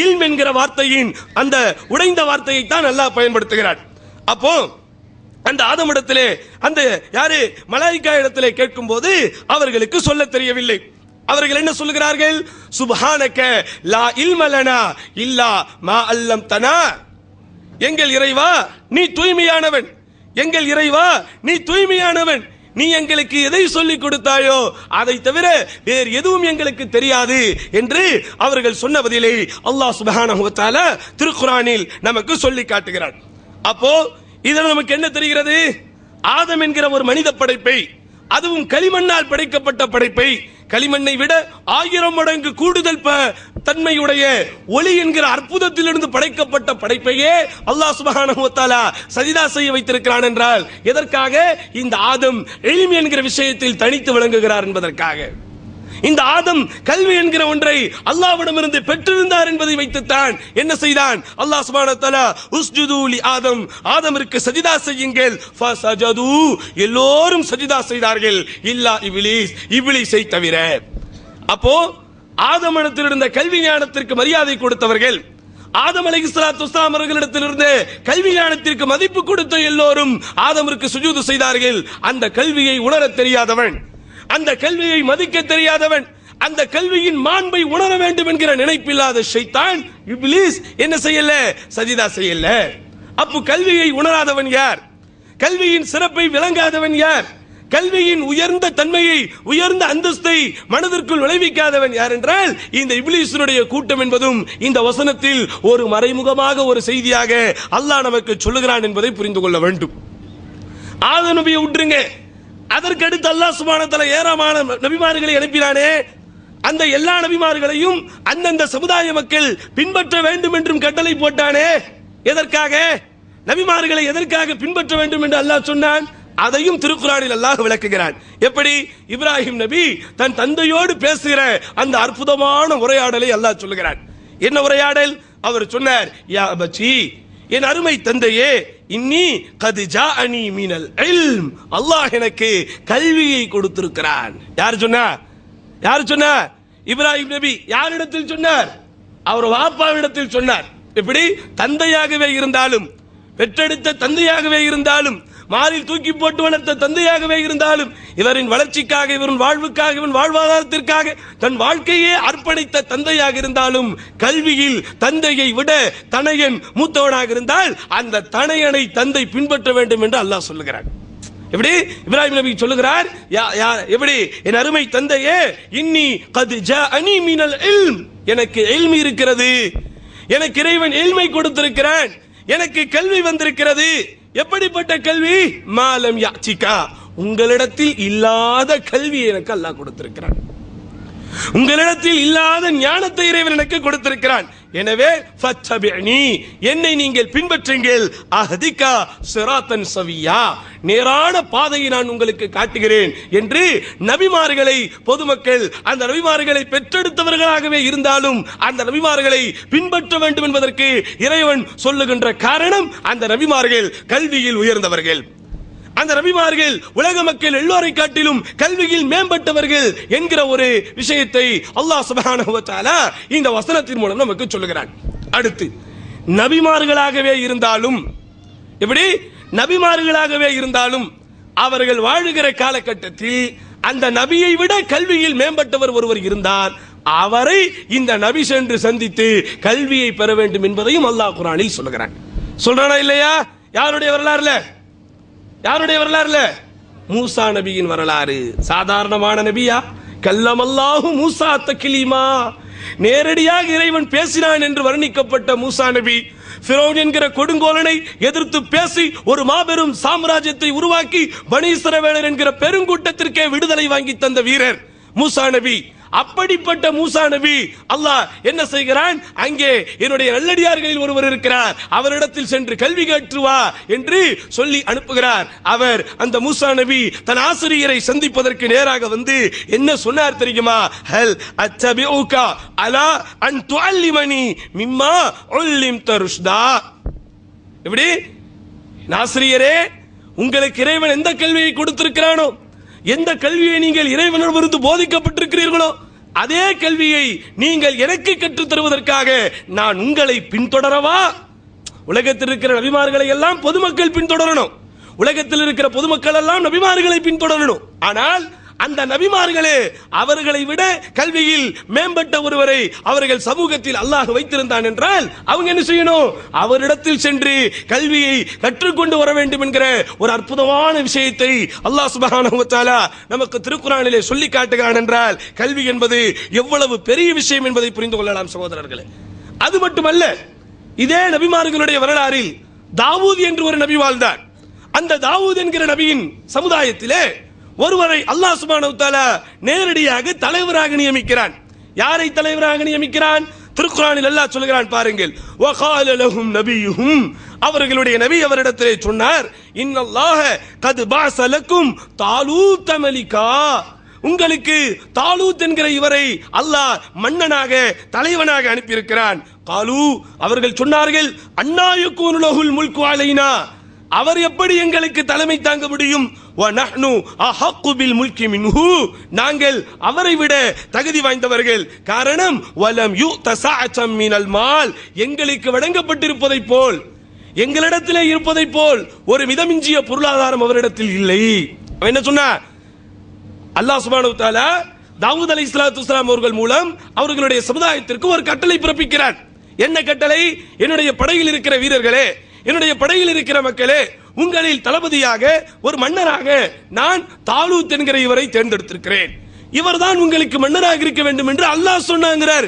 இல்ம் என்கிற வார்த்தையின் அந்த உடைந்த வார்த்தையை தான் அல்லாஹ் பயன்படுத்துகிறார். அப்போ அந்த ஆதமிடத்திலே அந்த யாரு மலாயிகா இடத்திலே கேட்கும் போது அவர்களுக்கு சொல்ல தெரியவில்லை. அவர்கள் என்ன சொல்லுகிறார்கள்? சுப்ஹானக லா இல்ம லனா இல்லா மா அல்லம்தனா, எங்கள் இறைவா நீ தூய்மையானவன், எங்கள் இறைவா நீ தூய்மையானவன், நீ எங்களுக்கு எதை சொல்லிக் கொடுத்தாயோ அதை தவிர வேறு எதுவும் எங்களுக்கு தெரியாது என்று அவர்கள் சொன்ன பதிலை அல்லாஹ் சுப்ஹானஹு வ தஆலா திருக்குர்ஆனில் நமக்கு சொல்லி காட்டுகிறார். அப்போ இதில் நமக்கு என்ன தெரிகிறது? ஆதம் என்கிற ஒரு மனித படைப்பை, அதுவும் களிமண்ணால் படைக்கப்பட்ட படைப்பை, களிமண்ணை விட 1000 மடங்கு கூடுதல் தன்மையுடைய ஒளி என்கிற அற்புதத்திலிருந்து படைக்கப்பட்ட படைப்பையே அல்லாஹ் சுப்ஹானஹு வ தஆலா சஜிதா செய்ய வைத்திருக்கிறான் என்றால் எதற்காக? இந்த ஆதம் இல்ம் என்கிற விஷயத்தில் தனித்து விளங்குகிறார் என்பதற்காக. இந்த ஆதம் கல்வி என்கிற ஒன்றை அல்லாஹ்விடமிருந்து பெற்றிருந்தார் என்பதை வைத்துத்தான் என்ன செய்தான்? அல்லாஹ் சுப்ஹானஹு வ தஆலா உஸ்ஜுது லி ஆதம், ஆதமிற்கு சஜிதா செய்யுங்கள். ஃபஸஜது, எல்லோரும் சஜிதா செய்தார்கள், இல்லா இப்லீஸ், இப்லீஸை தவிர. அப்போ ஆதமிடத்தில் இருந்த கல்வி ஞானத்திற்கு மரியாதை கொடுத்தவர்கள், ஆதம் அலைஹிஸ்ஸலாத்து வஸ்ஸலாம் அவர்களிடத்திலிருந்து கல்வி ஞானத்திற்கு மதிப்பு கொடுத்த எல்லோரும் ஆதமிற்கு சுஜூது செய்தார்கள். அந்த கல்வியை உணர தெரியாதவன், அந்த கல்வியை மதிக்க தெரியாதவன், அந்த கல்வியின் மாண்பை உணர வேண்டும் என்கிற நினைப்பில்லாத ஷைத்தான் இப்லீஸ் என்ன செய்யல? சஜிதா செய்யல. அப்போ கல்வியை உணராதவன் யார்? கல்வியின் சிறப்பை விளங்காதவன் யார்? கல்வியின் உயர்ந்த தன்மையை, உயர்ந்த அந்தஸ்தை மனதிற்குள் விளைவிக்காதவன் யார் என்றால் இந்த இப்லீஸினுடைய கூட்டம் என்பதும் இந்த வசனத்தில் ஒரு மறைமுகமாக ஒரு செய்தியாக அல்லாஹ் நமக்கு சொல்லுகிறான் என்பதை புரிந்து கொள்ள வேண்டும். ஆதம் நபியை விட்டுருங்க, அதற்கு அடுத்து அல்லாஹ் சுப்ஹானஹு வ தஆலா ஏராளமான நபிமார்களை அனுப்பினானே, அந்த எல்லா நபிமார்களையும் அந்தந்த சமுதாய மக்கள் பின்பற்ற வேண்டும் என்றும் கட்டளை போட்டானே. எதற்காக? நபிமார்களை எதற்காக பின்பற்ற வேண்டும் என்று அல்லாஹ் சொன்னான்? அதையும் திருக்குர்ஆனில் அல்லாஹ் விளக்குகிறான். எப்படி? இப்ராஹிம் நபி தன் தந்தையோடு பேசுகிற அந்த அற்புதமான உரையாடலை அல்லாஹ் சொல்லுகிறான். என்ன உரையாடல்? அவர் சொன்னார், யா அபச்சி என் அருமை தந்தையே, இன்னி கத் ஜாஅனி மினல் இல்ம், அல்லாஹ் எனக்கு கல்வியை கொடுத்திருக்கிறான். யார் சொன்னார்? யார் சொன்னார்? இப்ராஹிம் நபி. யாரிடத்தில் சொன்னார்? அவர் வாப்பாவிடத்தில் சொன்னார். எப்படி? தந்தையாகவே இருந்தாலும், பெற்றெடுத்த தந்தையாகவே இருந்தாலும், மாறில் தூக்கி போட்டு வளர்த்த தந்தையாகவே இருந்தாலும், இவரின் வளர்ச்சிக்காக, இவரின் வாழ்வுக்காக, இவன் வாழ்வாதாரத்திற்காக தன் வாழ்க்கையே அர்ப்பணித்த தந்தையாக இருந்தாலும், கல்வியில் தந்தையை விட தனையன் மூத்தவனாக இருந்தால் அந்த தனையனை தந்தை பின்பற்ற வேண்டும் என்று அல்லாஹ் சொல்லுகிறார். எப்படி? இப்ராஹிம் நபி சொல்லுகிறார், எப்படி? என் அருமை தந்தையே, இன்னி கத் ஜாஅனி மினல் இல்ம், எனக்கு இல்ம் இருக்கிறது, எனக்கு இறைவன் இல்மை கொடுத்திருக்கிறான், எனக்கு கல்வி வந்திருக்கிறது. எப்படிப்பட்ட கல்வி? மாலம் யாச்சிகா, உங்களிடத்தில் இல்லாத கல்வி எனக்கு அல்லாஹ் கொடுத்திருக்கிறான், உங்களிடத்தில் இல்லாத ஞானத்தை இறைவன் எனக்கு கொடுத்திருக்கிறான். எனவே ஃபத்தபிஅனி, என்னை நீங்கள் பின்பற்றுங்கள், அஹ்திகா சிராத்தன் சவியா, நேரான பாதையை நான் உங்களுக்கு காட்டுகிறேன் என்று நபிமார்களை பொதுமக்கள், அந்த நபிமார்களை பெற்றெடுத்தவர்களாகவே இருந்தாலும் அந்த நபிமார்களை பின்பற்ற வேண்டும் என்பதற்கு இறைவன் சொல்லுகின்ற காரணம், அந்த நபிமார்கள் கல்வியில் உயர்ந்தவர்கள், அந்த நபிமார்கள் உலக மக்கள் எல்லோரை காட்டிலும் கல்வியில் மேம்பட்டவர்கள் என்கிற ஒரு விஷயத்தை அல்லாஹ் சுப்ஹானஹு வ தஆலா இந்த வசனத்தின் மூலம் நமக்கு சொல்லுகிறான். அடுத்து, நபிமார்களாகவே இருந்தாலும், எப்படி? நபிமார்களாகவே இருந்தாலும் அவர்கள் வாழுகிற காலகட்டத்தில் அந்த நபியை விட கல்வியில் மேம்பட்டவர் ஒருவர் இருந்தால் அவரை இந்த நபி சென்று சந்தித்து கல்வியை பெற வேண்டும் என்பதையும் அல்லாஹ் குர்ஆனில் சொல்லுகிறான். சொல்றானா இல்லையா? யாருடைய வரலாறுல? யாருடைய வரலாறுல? மூசா நபியின் வரலாறு. சாதாரணமான நபியா? கல்லமல்லாஹு மூசா தக்லீமா, நேரடியாக இறைவன் பேசினான் என்று வர்ணிக்கப்பட்ட மூசா நபி, ஃபிரௌன் என்கிற கொடுங்கோலனை எதிர்த்து பேசி ஒரு மாபெரும் சாம்ராஜ்யத்தை உருவாக்கி பனி இஸ்ரவேலர் என்கிற பெருங்கூட்டத்திற்கே விடுதலை வாங்கி தந்த வீரர் மூசா நபி. அப்படிப்பட்ட மூசா நபி அல்லாஹ் என்ன செய்கிறான்? அங்கே என்னுடைய நல்லடியார்களில் ஒருவர் இருக்கிறார், அவரிடத்தில் சென்று கல்வி கற்றுவா என்று சொல்லி அனுப்புகிறார். அவர், அந்த மூசா நபி தன் ஆசிரியரை சந்திப்பதற்கு நேராக வந்து என்ன சொன்னார் தெரியுமா? ஹல் அத்தபிஉகா அலா அன் துஅல்லிமனி மிம்மா உல்லிம்த ருஷ்தா. எப்படி? ஆசிரியரே, உங்களுக்கு இறைவன் எந்த கல்வியை கொடுத்திருக்கிறானோ, எந்த கல்வியை நீங்கள் இறைவனிடமிருந்து போதிக்கப்பட்டிருக்கிறீர்களோ அதே கல்வியை நீங்கள் எனக்கு கற்றுத் தருவதற்காக நான் உங்களை பின்தொடரவா? உலகத்தில் இருக்கிற நபிமார்களை எல்லாம் பொதுமக்கள் பின்தொடரணும், உலகத்தில் இருக்கிற பொதுமக்கள் எல்லாம் நபிமார்களை பின்தொடரணும். ஆனால் அந்த நபிமார்களே அவர்களை விட கல்வியில் மேம்பட்ட ஒருவரை அவர்கள் சமூகத்தில் அல்லாஹ் வைத்திருந்தான் என்றால் அவங்க என்ன செய்யணும்? அவரிடத்தில் சென்று கல்வியை கற்றுக்கொண்டு வர வேண்டும் என்கிற ஒரு அற்புதமான விஷயத்தை அல்லாஹ் சுப்ஹானஹு வ தஆலா நமக்கு திருக்குர்ஆனிலே சொல்லி காட்டுகிறான் என்றால் கல்வி என்பது எவ்வளவு பெரிய விஷயம் என்பதை புரிந்து கொள்ளலாம் சகோதரர்களே. அது மட்டுமல்ல, இதே நபிமார்களுடைய வரலாறில் தாவூத் என்று ஒரு நபி வாழ்ந்தார். அந்த தாவூத் என்கிற நபியின் சமுதாயத்திலே ஒருவரை அல்லாஹ் சுப்ஹானஹு வ தஆலா நேரடியாக தலைவராக நியமிக்கிறான். யாரை தலைவராக நியமிக்கிறான்? திருக்குர்ஆனில் அல்லாஹ் சொல்கிறான் பாருங்கள். வகால லஹும் நபியுஹும், அவர்களுடைய நபி அவரிடத்திலே சொன்னார், இன்னல்லாஹ கத் பஅஸ லக்கும் தாலூத் மலிகா, உங்களுக்கு தாலூத் என்கிற இவரை அல்லாஹ் மன்னனாக தலைவனாக அனுப்பியிருக்கிறான். காலு, அவர்கள் சொன்னார்கள், அன்னா யகூனு லஹுல் முல்கு அலைனா, அவர் எப்படி எங்களுக்கு தலைமை தாங்க முடியும்? வநஹ்னு அஹக்கு பில் முல்கி மின்ஹு, நாங்கள் அவரை விட தகுதி வாய்ந்தவர்கள். காரணம், வலம் யுத சஅதம் மினல் மால், எங்களுக்கு வழங்கப்பட்டிருப்பதை போல், எங்களிடத்திலே இருப்பதை போல் ஒரு மிதமிஞ்சிய பொருளாதாரம் அவரிடத்தில் இல்லை. அவன் என்ன சொன்னார்? அல்லாஹ் சுப்ஹானஹு வ தஆலா தாவூத் அலைஹிஸ்ஸலாத்து வஸ்ஸலாம் அவர்கள் மூலம் அவர்களுடைய சமுதாயத்திற்கு ஒரு கட்டளை பிறப்பிக்கிறார். என்ன கட்டளை? என்னுடைய படையில் இருக்கிற வீரர்களே, என்னுடைய படையில் இருக்கிற மக்களே, உங்களில் தளபதியாக ஒரு மன்னராக நான் தாலூத் என்கிற இவரை தேர்ந்தெடுத்திருக்கிறேன். இவர்தான் உங்களுக்கு மன்னராக இருக்க வேண்டும் என்று அல்லாஹ் சொன்னாங்கிறார்.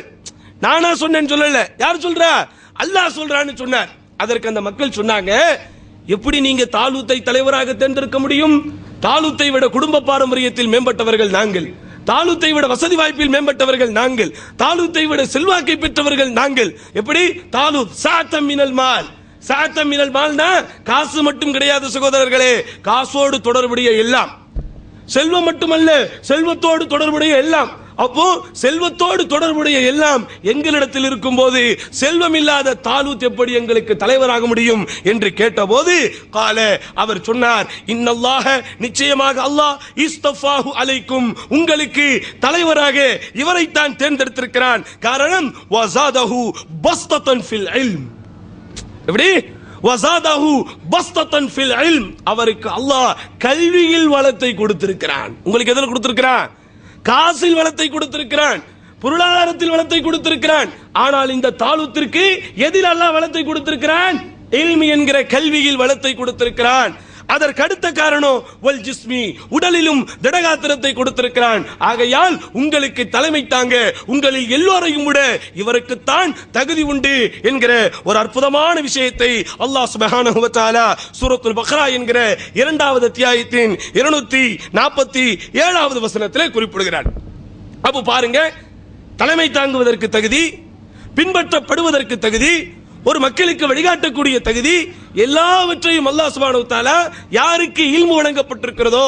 நானா சொன்னேன்னு சொல்லல. யார் சொல்றா? அல்லாஹ் சொல்றான்னு சொன்னார். அதற்கு அந்த மக்கள் சொன்னாங்க, எப்படி நீங்க தாலூத்தை தலைவராக தேர்ந்தெடுக்க முடியும்? தாலூத்தை விட குடும்ப பாரம்பரியத்தில் மேம்பட்டவர்கள் நாங்கள், தாலூத்தை விட வசதி வாய்ப்பில் மேம்பட்டவர்கள் நாங்கள், தாலூத்தை விட செல்வாக்கை பெற்றவர்கள் நாங்கள். எப்படி? தாலூத் சாத்தம் மினல் மால், சாத்தம் மினல் மால்னா காசு மட்டும் கிடையாது சகோதரர்களே, காசோடு தொடர்புடைய எல்லாம், செல்வம் மட்டுமல்ல, செல்வத்தோடு தொடர்புடைய எல்லாம். அப்போ செல்வத்தோடு தொடர்புடைய எல்லாம் எங்களிடத்தில் இருக்கும் போது செல்வம் இல்லாத தாலூத் எப்படி எங்களுக்கு தலைவராக முடியும் என்று கேட்டபோது கால அவர் சொன்னார், இன்னல்லாஹ நிச்சயமாக அல்லாஹ் இஸ்தஃபாஹு அலைக்கும் உங்களுக்கு தலைவராக இவரைத்தான் தேர்ந்தெடுத்திருக்கிறான். காரணம் வஸாதஹு பஸ்தத்தன் ஃபில் இல்ம். எப்படி வஸாதஹு பஸ்தத்தன் ஃபில் இல்ம், அவருக்கு அல்லாஹ் கல்வியில் வளத்தை கொடுத்திருக்கிறான். உங்களுக்கு எதில் கொடுத்திருக்கிறான்? காசில் வளத்தை கொடுத்திருக்கிறான், பொருளாதாரத்தில் வளத்தை கொடுத்திருக்கிறான். ஆனால் இந்த தாலூத்திற்கு எதில் அல்லாஹ் வளத்தை கொடுத்திருக்கிறான்? இல்மி என்கிற கல்வியில் வளத்தை கொடுத்திருக்கிறான். அதற்கு அடுத்த காரணம் வல் ஜிஸ்மி, உடலிலும் திடகாத்திரத்தை கொடுத்திருக்கிறான். ஆகையால் உங்களுக்கு தலைமை தாங்க உங்களில் எல்லோரையும் விட இவருக்குத்தான் தகுதி உண்டு என்கிற ஒரு அற்புதமான விஷயத்தை அல்லாஹ் சுப்ஹானஹு வ தஆலா சூரத்துல் பக்ரா என்கிற 2வது அத்தியாயத்தின் 247வது வசனத்திலே குறிப்பிடுகிறார். அப்ப பாருங்க, தலைமை தாங்குவதற்கு தகுதி, பின்பற்றப்படுவதற்கு தகுதி, ஒரு மக்களுக்கு வழிகாட்டக்கூடிய தகுதி, எல்லாவற்றையும் அல்லாஹ் சுப்ஹானஹு வ தஆலா யாருக்கு இல்மு வழங்கப்பட்டிருக்கிறதோ,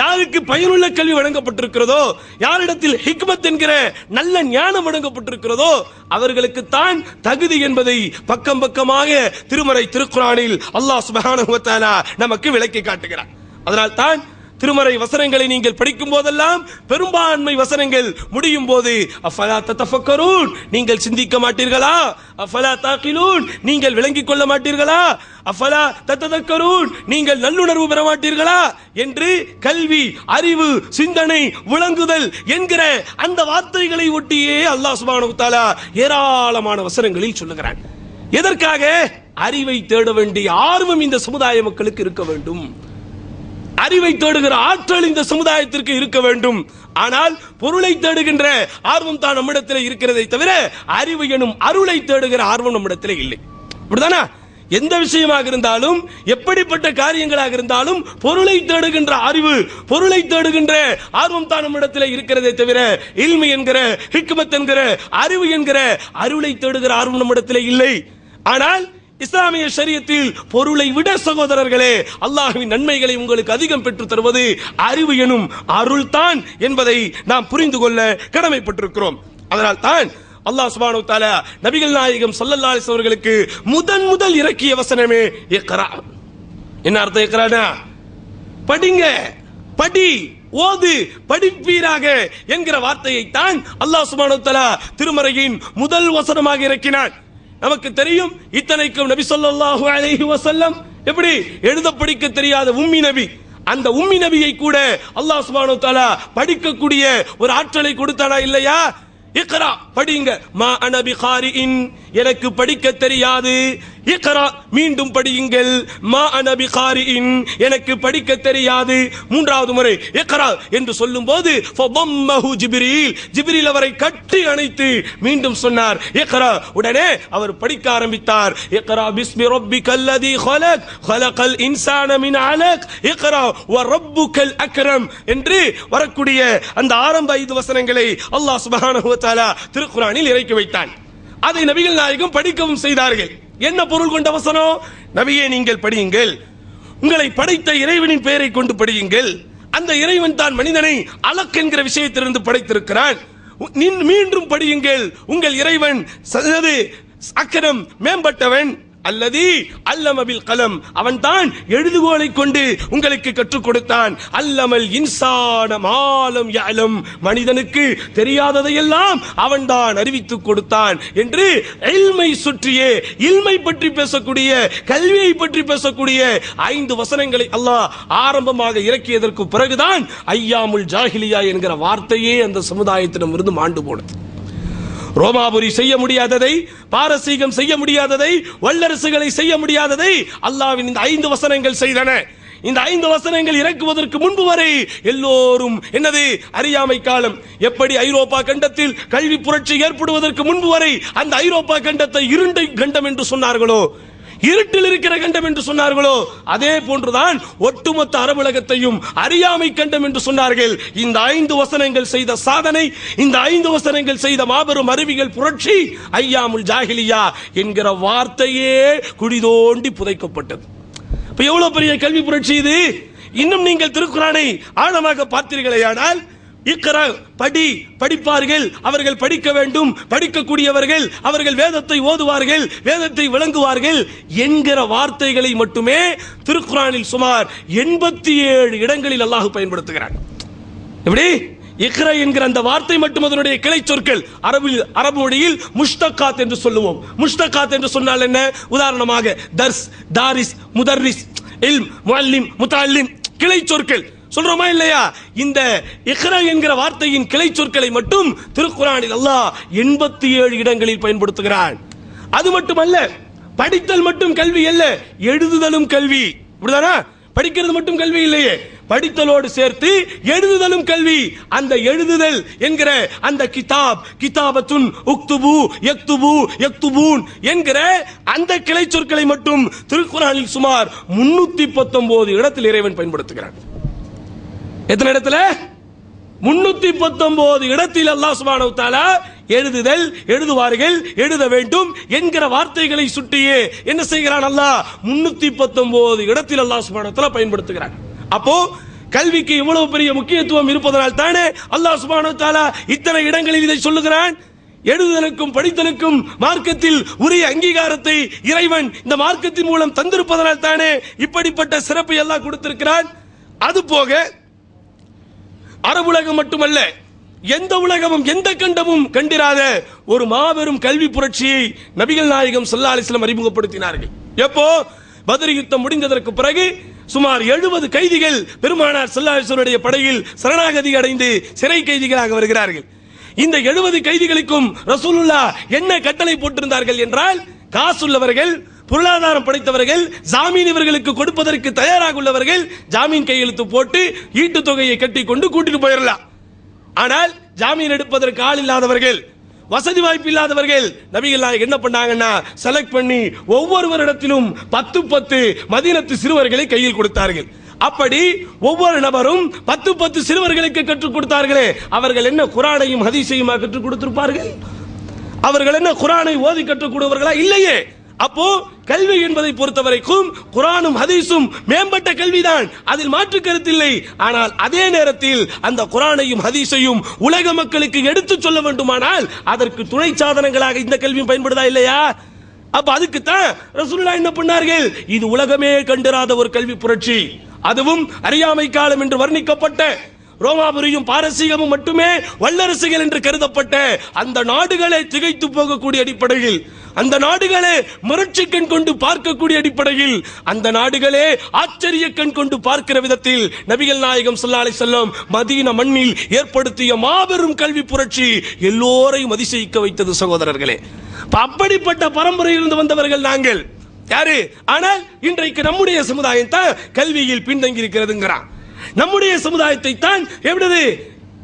யாருக்கு பயனுள்ள கல்வி வழங்கப்பட்டிருக்கிறதோ, யாரிடத்தில் ஹிக்மத் என்கிற நல்ல ஞானம் வழங்கப்பட்டிருக்கிறதோ அவர்களுக்கு தான் தகுதி என்பதை பக்கம் பக்கமாக திருமறை திருக்குர்ஆனில் அல்லாஹ் சுப்ஹானஹு வ தஆலா நமக்கு விளக்கி காட்டுகிறார். அதனால் தான் திருமறை வசனங்களை நீங்கள் படிக்கும் போதெல்லாம் பெரும்பான்மை வசனங்கள் முடியும் போது அஃபலா ததஃபக்கரூன், நீங்கள் சிந்திக்க மாட்டீர்களா? அஃபலா தாகிலூன், நீங்கள் விளங்கிக் கொள்ள மாட்டீர்களா? அஃபலா தததக்கரூன், நீங்கள் நல்லுணர்வு பெற மாட்டீர்களா என்று கல்வி, அறிவு, சிந்தனை, விளங்குதல் என்கிற அந்த வார்த்தைகளை ஒட்டியே அல்லாஹ் சுப்ஹானஹு வ தஆலா ஏராளமான வசனங்களில் சொல்லுகிறான். எதற்காக? அறிவை தேட வேண்டிய ஆர்வம் இந்த சமுதாய மக்களுக்கு இருக்க வேண்டும், அறிவை தேடுகிற ஆற்றல் இந்த சமுதாயத்திற்கு இருக்க வேண்டும். ஆனால் பொருளை தேடுகின்ற ஆர்வம் தான் நம்மிடத்தில் இருக்கிறதை தவிர அறிவு எனும் அருளை தேடுகிற ஆர்வம் நம்மிடத்தில் இல்லை. அப்படிதானா? எந்த விஷயமாக இருந்தாலும், எப்படிப்பட்ட காரியங்களாக இருந்தாலும் பொருளை தேடுகின்ற அறிவு, பொருளை தேடுகின்ற ஆர்வம் தான் நம்மிடத்தில் இருக்கிறதை தவிர இல்மு என்கிற, ஹிக்மத் என்கிற, அறிவு என்கிற அருளை தேடுகிற ஆர்வம் நம்மிடத்தில் இல்லை. ஆனால் இஸ்லாமிய ஷரியத்தில் பொருளை விட சகோதரர்களே அல்லாஹ்வின் நன்மைகளை உங்களுக்கு அதிகம் பெற்று தருவது அறிவு எனும் அருள் தான் என்பதை நாம் புரிந்து கொள்ள கடமைப்பட்டிருக்கிறோம். அதனால் தான் அல்லாஹ் சுப்ஹானஹு வ தஆலா நபிகள் நாயகம் ஸல்லல்லாஹு அலைஹி அவர்களுக்கு முதல் இறக்கிய வசனமே இக்ரா. என்ன அர்த்தம் இக்ரானா? படிங்க, படி, ஓது, படிப்பீராக என்கிற வார்த்தையை தான் அல்லாஹ் சுப்ஹானஹு வ தஆலா திருமறையின் முதல் வசனமாக இறக்கினான். நமக்கு தெரியும், இத்தனைக்கும் நபி ஸல்லல்லாஹு அலைஹி வஸல்லம் எப்படி எழுத படிக்க தெரியாத உம்மி நபி, அந்த உம்மி நபியை கூட அல்லாஹ் சுப்ஹானஹு வ தஆலா படிக்கக்கூடிய ஒரு ஆற்றலை கொடுத்தானா இல்லையா? இக்ரா, படிங்க. மா அன பிகாரிஇன், எனக்கு படிக்க தெரியாது. இக்ரா, மீண்டும் படியுங்கள். மா அன பிகாரிஇன், எனக்கு படிக்க தெரியாது. மூன்றாவது முறை இக்ரா என்று சொல்லும்போது ஃபதம்மஹு ஜிப்ரீல், ஜிப்ரீல் அவரை கட்டி அணைத்து மீண்டும் சொன்னார் இக்ரா. உடனே அவர் படிக்க ஆரம்பித்தார். இக்ரா பிஸ்மி ரப்பிக்கல்லதி ஹலக், ஹலகல் இன்சான மின் அலக், இக்ரா வ ரப்புக்கல் அக்ரம் என்று வரக்கூடிய அந்த ஆரம்ப 5 வசனங்களை அல்லாஹ் சுப்ஹானஹு வ தஆலா திருக்குர்ஆனில் இறக்கி வைத்தான். அதை நபிகள் நாயகம் படிக்கவும் செய்தார்கள். என்ன பொருள் கொண்ட வசனம்? நபியே, நீங்கள் படியுங்கள், உங்களை படைத்த இறைவனின் பெயரை கொண்டு படியுங்கள். அந்த இறைவன் தான் மனிதனை அலக் என்கிற விஷயத்திலிருந்து படைத்திருக்கிறான். மீண்டும் படியுங்கள், உங்கள் இறைவன் அக்ரம், மேம்பட்டவன். அல்லதி அல்லம பில் கலம், அவன் தான் எழுதுகோலை கொண்டு உங்களுக்கு கற்றுக் கொடுத்தான். அல்லமல் இன்சான மாலம் யஅலம், மனிதனுக்கு தெரியாததையெல்லாம் அவன் தான் அறிவித்துக் கொடுத்தான் என்று இல்மை சுற்றியே, இல்மை பற்றி பேசக்கூடிய, கல்வியை பற்றி பேசக்கூடிய 5 வசனங்களை அல்லாஹ் ஆரம்பமாக இறக்கியதற்கு பிறகுதான் ஐயாமுல் ஜாஹிலியா என்கிற வார்த்தையே அந்த சமுதாயத்திடம் இருந்து மாண்டு போனது. ரோமாபுரி செய்ய முடியாததை, பாரசீகம் செய்ய முடியாததை, வல்லரசுகளை செய்ய முடியாததை அல்லாஹ்வின் இந்த 5 வசனங்கள் செய்தன. இந்த 5 வசனங்கள் இறக்குவதற்கு முன்பு வரை எல்லோரும் என்னது அறியாமை காலம். எப்படி ஐரோப்பா கண்டத்தில் கல்வி புரட்சி ஏற்படுவதற்கு முன்பு வரை அந்த ஐரோப்பா கண்டத்தை இருண்ட கண்டம் என்று சொன்னார்களோ, இருட்டில் இருக்கிற கண்டம் என்று சொன்னார்களோ, அதே போன்றுதான் ஒட்டுமொத்த அரபுலகத்தையும் அறியாமை கண்டம் என்று சொன்னார்கள். இந்த 5 வசனங்கள் செய்த சாதனை, இந்த 5 வசனங்கள் செய்த மாபெரும் அறிவியல் புரட்சி ஐயாமுல் ஜாஹிலியா என்கிற வார்த்தையே குடிதோண்டி புதைக்கப்பட்டது. இப்ப எவ்வளவு பெரிய கல்வி புரட்சி இது! இன்னும் நீங்கள் திருக்குர்ஆனை ஆழமாக பார்த்தீர்களேயானால் இக்ரா படி, படிப்பார்கள், அவர்கள் படிக்க வேண்டும், படிக்கக்கூடியவர்கள், அவர்கள் வேதத்தை ஓதுவார்கள், வேதத்தை விளங்குவார்கள் என்கிற வார்த்தைகளை மட்டுமே திருக்குர்ஆனில் சுமார் 87 இடங்களில் அல்லாஹ் பயன்படுத்துகிறான். எப்படி? இக்ரா என்கிற அந்த வார்த்தை மட்டும் அதனுடைய கிளை சொற்கள். அரபு மொழியில் முஷ்தகாத் என்று சொல்லுவோம். முஷ்தகாத் என்று சொன்னால் என்ன? உதாரணமாக தர்ஸ், தாரிஸ், முதர்ரிஸ், இல்ம், முஅல்லிம், முத்தஅல்லிம் கிளை சொற்கள் சொல்றோமா இல்லையா? இந்த இக்ரா என்கிற வார்த்தையின் கிளை சொற்களை மட்டும் திருக்குர்ஆனில் அல்லாஹ் 87 இடங்களில் பயன்படுத்துகிறான். அது மட்டுமல்ல, படித்தல் மட்டும் கல்வி அல்ல, எழுதுதலும் கல்வி. இப்படிதானா? படிக்கிறது மட்டும் கல்வி இல்லையே, படித்தலோடு சேர்த்து எழுதுதலும் கல்வி. அந்த எழுதுதல் என்கிற அந்த கிதாபத்துன் உக்துபு யக்துபு யக்துபூன் என்கிற அந்த கிளை சொற்களை மட்டும் திருக்குர்ஆனில் சுமார் 319 இடத்தில் இறைவன் பயன்படுத்துகிறான். எத்தனை இடத்துல? 319 இடத்தில் அல்லாஹ் சுப்ஹானஹு வ தஆலா எழுதுதல், எழுதுவார்கள், எழுத வேண்டும் என்கிற வார்த்தைகளை சுட்டியே என்ன செய்கிறான் அல்லாஹ்? 319 இடத்தில் அல்லாஹ் சுப்ஹானஹு வ தஆலா பயன்படுத்துகிறான். அப்போ கல்விக்கு இவ்வளவு பெரிய முக்கியத்துவம் இருப்பதனால் தானே அல்லாஹ் சுப்ஹானஹு வ தஆலா இத்தனை இடங்களில் இதை சொல்லுகிறான். எழுதுதலுக்கும் படித்தலுக்கும் மார்க்கத்தில் உரிய அங்கீகாரத்தை இறைவன் இந்த மார்க்கத்தின் மூலம் தந்திருப்பதனால் தானே இப்படிப்பட்ட சிறப்பை அல்லாஹ் கொடுத்திருக்கிறான். அதுபோக அரபுலகம் மட்டுமல்ல, எந்த உலகமும் எந்த கண்டமும் கண்டிராத ஒரு மாபெரும் கல்வி புரட்சியை நபிகள் நாயகம் ஸல்லல்லாஹு அலைஹி வஸல்லம் அறிமுகப்படுத்தினார்கள். எப்போ? பத்ர் யுத்தம் முடிந்ததற்கு பிறகு சுமார் 70 கைதிகள் பெருமானார் ஸல்லல்லாஹு அலைஹி வஸல்லம் படையில் சரணாகதி அடைந்து சிறை கைதிகளாக வருகிறார்கள். இந்த 70 கைதிகளுக்கும் ரசூலுல்லாஹ் என்ன கட்டளை போட்டிருந்தார்கள் என்றால், காசுள்ளவர்கள், பொருளாதாரம் படைத்தவர்கள், ஜாமீன் இவர்களுக்கு கொடுப்பதற்கு தயாராக உள்ளவர்கள் ஜாமீன் கையெழுத்து போட்டு ஈட்டு தொகையை கட்டி கொண்டு கூட்டிட்டு போயிடலாம். ஆனால் ஜாமீன் எடுப்பதற்கு ஆள் இல்லாதவர்கள், வசதி வாய்ப்பு இல்லாதவர்கள் நபிகள் நாயகம் என்ன பண்ணாங்கன்னா செலக்ட் பண்ணி ஒவ்வொருவரிடத்திலும் 10 மதீனத்து சிறுவர்களை கையில் கொடுத்தார்கள். அப்படி ஒவ்வொரு நபரும் 10 சிறுவர்களுக்கு கற்றுக் கொடுத்தார்களே, அவர்கள் என்ன குர்ஆனையும் ஹதீஸையும் கற்றுக் கொடுத்திருப்பார்கள்? அவர்கள் என்ன குர்ஆனை ஓதி கற்றுக் கொடுவர்களா? இல்லையே. அப்போ கல்வி என்பதை பொறுத்தவரைக்கும் குர்ஆனும் ஹதீஸும் மேம்பட்ட கல்விதான், அதில் மாற்று கருத்தில்லை. ஆனால் அதே நேரத்தில் அந்த குர்ஆனையும் ஹதீஸையும் உலக மக்களுக்கு எடுத்துச் சொல்ல வேண்டுமானால் அதற்கு துணை சாதனங்களாக இந்த கல்வி பயன்படுதா இல்லையா? அப்ப அதுக்கு தான் ரசூலுல்லாஹ் என்ன பண்ணார்கள்? இது உலகமே கண்டிராத ஒரு கல்வி புரட்சி, அதுவும் அறியாமை காலம் என்று வர்ணிக்கப்பட்ட ரோமாபுரியும் பாரசீகமும் மட்டுமே வல்லரசுகள் என்று கருதப்பட்ட அந்த நாடுகளை திகைத்து போகக்கூடிய அடிப்படையில், அந்த நாடுகளே மிரட்சி கண் கொண்டு பார்க்கக்கூடிய அடிப்படையில், அந்த நாடுகளே ஆச்சரிய கண் கொண்டு பார்க்கிற விதத்தில் நபிகள் நாயகம் ஸல்லல்லாஹு அலைஹி வஸல்லம் மதீனா மண்ணில் ஏற்படுத்திய மாபெரும் கல்வி புரட்சி எல்லோரையும் அதிசயிக்க வைத்தது சகோதரர்களே. அப்படிப்பட்ட பரம்பரையிலிருந்து வந்தவர்கள் நாங்கள். யாரு? ஆனால் இன்றைக்கு நம்முடைய சமுதாயம் தான் கல்வியில் பின்தங்கி இருக்கிறதுங்கிறான். நம்முடைய சமுதாயத்தை தான்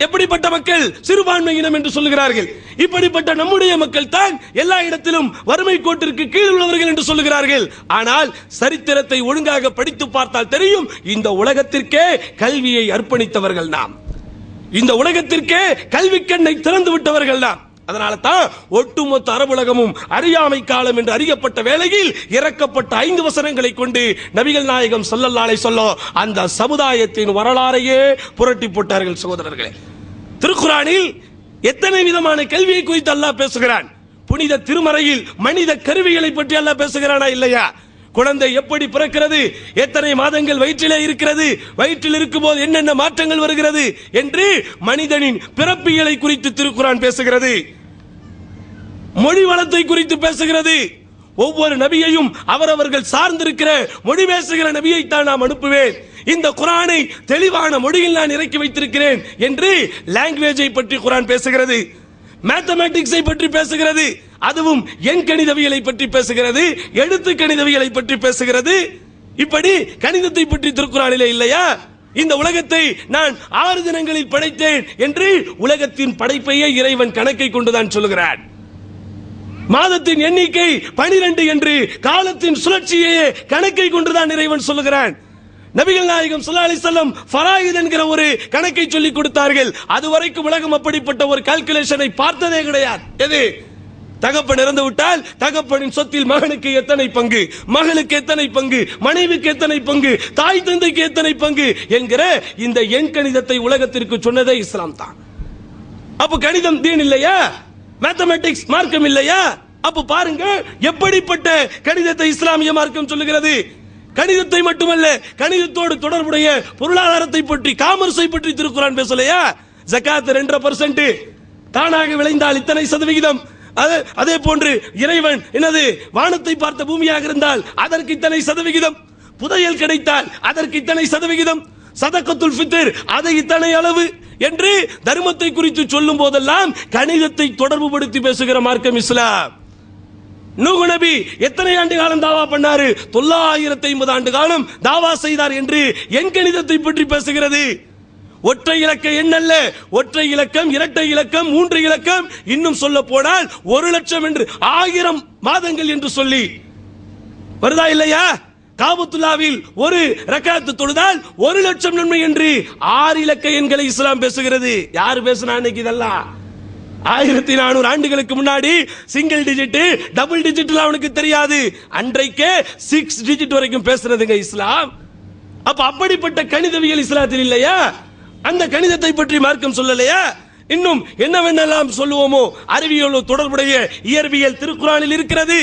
எப்படிப்பட்ட மக்கள்? சிறுபான்மையினம் என்று சொல்லுகிறார்கள். இப்படிப்பட்ட நம்முடைய மக்கள் தான் எல்லா இடத்திலும் வறுமை கோட்டிற்கு கீழ் உள்ளவர்கள் என்று சொல்லுகிறார்கள். ஆனால் சரித்திரத்தை ஒழுங்காக படித்து பார்த்தால் தெரியும், இந்த உலகத்திற்கே கல்வியை அர்ப்பணித்தவர்கள் நாம், இந்த உலகத்திற்கே கல்வி கண்ணை திறந்து விட்டவர்கள் நாம். அதனால தான் ஒட்டுமொத்த அரபுலகமும் அறியாமை காலம் என்று அறியப்பட்ட வேளையில் இறக்கப்பட்ட 5 வசனங்களை கொண்டு நபிகள் நாயகம் ஸல்லல்லாஹு அலைஹி வஸல்லம் அந்த சமுதாயத்தின் வரலாறையே புரட்டி போட்டார்கள். சகோதரர்களே, திருக்குர்ஆனில் எத்தனை விதமான கல்வியை குறித்து அல்லாஹ் பேசுகிறான். புனித திருமறையில் மனித கருவிகளை பற்றி அல்லாஹ் பேசுகிறானா இல்லையா? குழந்தை எப்படி பிறக்கிறது, எத்தனை மாதங்கள் வயிற்றிலே இருக்கிறது, வயிற்றில் இருக்கும் போது என்னென்ன மாற்றங்கள் வருகிறது என்று மனிதனின் பிறப்பியலை குறித்து திருக்குர்ஆன் பேசுகிறது. மொழி வளத்தை குறித்து பேசுகிறது. ஒவ்வொரு நபியையும் அவரவர்கள் சார்ந்திருக்கிற மொழி பேசுகிற நபியை தான் நாம் அனுப்புவேன், இந்த குர்ஆனை தெளிவான மொழியில் நான் இறக்கி வைத்திருக்கிறேன் என்று லாங்குவேஜை பற்றி குர்ஆன் பேசுகிறது. மேத்தமேட்டிக்ஸை பற்றி பேசுகிறது, அதுவும் எண் கணிதவியலை பற்றி பேசுகிறது, எழுத்து கணிதவியலை பற்றி பேசுகிறது. இப்படி கணிதத்தை பற்றி திருக்குர்ஆனிலே இல்லையா? இந்த உலகத்தை நான் 6 தினங்களில் படைத்தேன் என்று உலகத்தின் படைப்பையே இறைவன் கணக்கை கொண்டுதான் சொல்லுகிறான். மாதத்தின் எண்ணிக்கை 12 என்று காலத்தின் சுழற்சியை கணக்கை கொண்டுதான் இறைவன் சொல்லுகிறான். நபிகள் நாயகம் ஸல்லல்லாஹு அலைஹி வஸல்லம் ஃபராயித் என்கிற ஒரு கணக்கை சொல்லிக் கொடுத்தார்கள். அதுவரைக்கும் உலகம் அப்படிப்பட்ட ஒரு கால்குலேஷனை பார்த்ததே கிடையாது. எது? தகப்பன் இறந்து விட்டால் தகப்பனின் சொத்தில் மகனுக்கு எத்தனை பங்கு, மகளுக்கு எத்தனை பங்கு, மனைவிக்கு எத்தனை பங்கு, தாய் தந்தைக்கு எத்தனை பங்கு என்கிற இந்த எண் கணிதத்தை உலகத்திற்கு சொன்னதே இஸ்லாம் தான். அப்ப கணிதம் தீன் இல்லையா? மேத்தமேட்டிக்ஸ் மார்க்கம் இல்லையா? அப்ப பாருங்க எப்படிப்பட்ட கணிதத்தை இஸ்லாமிய மார்க்கம் சொல்லுகிறது. கணிதத்தை மட்டுமல்ல, கணிதத்தோடு தொடர்புடைய பொருளாதாரத்தை பற்றி, காமர்ஸை பற்றி திருக்குரான் பேசலையா? ஜகாத் 2% தானாக விளைந்தால் இத்தனை சதவிகிதம், அதே போன்று இறைவன் என்னது வானத்தை பார்த்த பூமியாக இருந்தால் அதற்கு இத்தனை சதவிகிதம், புதையல் கிடைத்தால் அதற்கு இத்தனை சதவிகிதம், சதகத்துல் ஃபித்ர் அது இத்தனை அளவு என்று தர்மத்தை குறித்து சொல்லும் போதெல்லாம் கணிதத்தை தொடர்புபடுத்தி பேசுகிற மார்க்கம் இஸ்லாம். நூஹ் நபி எத்தனை ஆண்டு காலம் தாவா பண்ணாரு? 950 ஆண்டு காலம் தாவா செய்தார் என்று எண் கணிதத்தை பற்றி பேசுகிறது. ஒற்றை இலக்க எண் அல்ல, ஒற்றை இலக்கம், இரட்டை இலக்கம், 3 இலக்கம், இன்னும் சொல்ல போனால் 1,00,000 என்று 1000 மாதங்கள் என்று சொல்லி வருதா இல்லையா? காபத்துல்லாவில் ஒரு ரக்காத்து தொழுதால் 1,00,000 நன்மை என்று 6 இலக்க எண்களை இஸ்லாம் பேசுகிறது. யார் பேசினா இன்னைக்கு இதெல்லாம்? 1400 ஆண்டுகளுக்கு முன்னாடி சிங்கிள் டிஜிட், டபுள் டிஜிட் அவனுக்கு தெரியாது. அன்றைக்கே 6 டிஜிட் வரைக்கும் பேசுறதுங்க இஸ்லாம். அப்ப அப்படிப்பட்ட கணிதவியல் இஸ்லாத்தில் இல்லையா? அந்த கணிதத்தை பற்றி மார்க்கம் சொல்லலையா? இன்னும் என்னவென்னலாம் சொல்லுவோமோ அறிவியலோடு தொடர்புடைய இயற்பியல் திருக்குரானில் இருக்கிறது,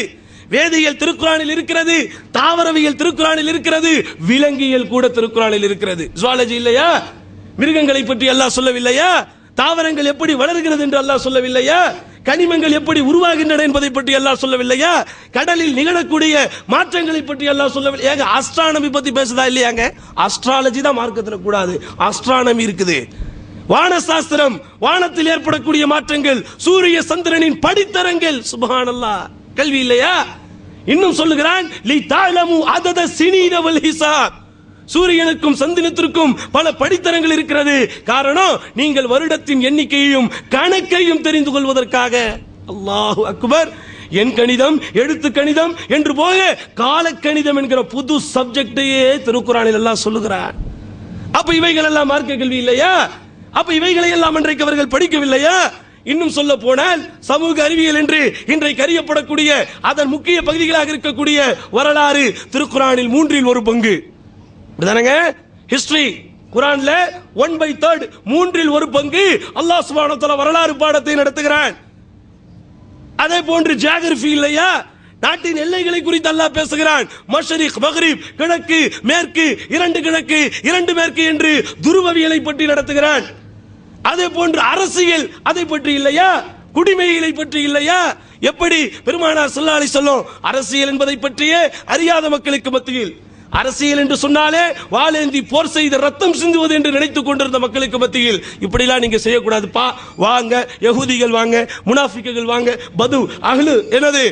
வேதியியல் திருக்குரானில் இருக்கிறது, தாவரவியல் திருக்குரானில் இருக்கிறது, விலங்கியல் கூட திருக்குரானில் இருக்கிறது. ஜுவாலஜி இல்லையா? மிருகங்களை பற்றி அல்லாஹ் சொல்லவில்லையா? தாவரங்கள் எப்படி வளர்கிறது என்று அல்லாஹ் சொல்லவில்லையா? கனிமங்கள் எப்படி உருவாகின்றன என்பதை பற்றி அல்லாஹ் சொல்லவில்லையா? கடலில் நிகழக்கூடிய மாற்றங்களை பற்றி அல்லாஹ் சொல்லவில்லை. ஏங்க ஆஸ்ட்ரானமி பத்தி பேசுதா இல்லையாங்க? ஆஸ்ட்ராலஜி தான் மார்க்கத்துல கூடாது, ஆஸ்ட்ரானமி இருக்குது. வானசாஸ்திரம், வானத்தில் ஏற்படக்கூடிய மாற்றங்கள், சூரிய சந்திரனின் படித்தரங்கள், சுப்ஹானல்லாஹ். கல்வி இல்லையா? இன்னும் சொல்லுகிறான் லி தஅலமு அதத ஸினீன வல் ஹிசாப். சூரியனுக்கும் சந்திரத்திற்கும் பல படித்தரங்கள் இருக்கிறது. காரணம் நீங்கள் வருடத்தின் எண்ணிக்கையையும் கணக்கையும் தெரிந்து கொள்வதற்காக. அல்லாஹு அக்பர். எண் கணிதம், எழுத்து கணிதம் என்று போக காலக்கணிதம் என்கிற புது சப்ஜெக்டையே திருக்குரானில் எல்லாம் சொல்லுகிறார். அப்ப இவைகள் எல்லாம் மார்க்க கல்வி இல்லையா? அப்ப இவைகளை எல்லாம் இன்றைக்கு அவர்கள் படிக்கவில்லையா? இன்னும் சொல்ல போனால் சமூக அறிவியல் என்று இன்றைக்கு அறியப்படக்கூடிய அதன் முக்கிய பகுதிகளாக இருக்கக்கூடிய வரலாறு திருக்குரானில் 1/3 பங்கு. ஹிஸ்டரி குரான்ல 1/3 1/3 பங்கு அல்லாஹ் சுப்ஹானஹு வ தஆலா வரலாறு பாடத்தை நடத்துகிறான். அதே போன்று ஜியோகிராஃபி இல்லையா? நாட்டின் எல்லைகளை குறித்து அல்லாஹ் பேசுகிறான். மஷ்ரிக் மக்ரிப், கிழக்கு மேற்கு, 2 கிழக்கு 2 மேற்கு என்று துருவவியலை பற்றி நடத்துகிறான். அதே போன்று அரசியல் அதை பற்றி இல்லையா? குடிமைகளை பற்றி இல்லையா? எப்படி பெருமானார் ஸல்லல்லாஹு அலைஹி வஸல்லம் அரசியல் என்பதை பற்றியே அறியாத மக்களுக்கு மத்தியில், அரசியல் என்று சொன்னாலே வாளேந்தி போர் செய்து ரத்தம் சிந்துவது என்று நினைத்துக் கொண்டிருந்த மக்களுக்கு மத்தியில் இப்படிலாம் நீங்க செய்யக்கூடாதுப்பா, வாங்க யகூதிகள் வாங்க, முனாஃபிக்குகள் வாங்க, பது அஹ்லு எனது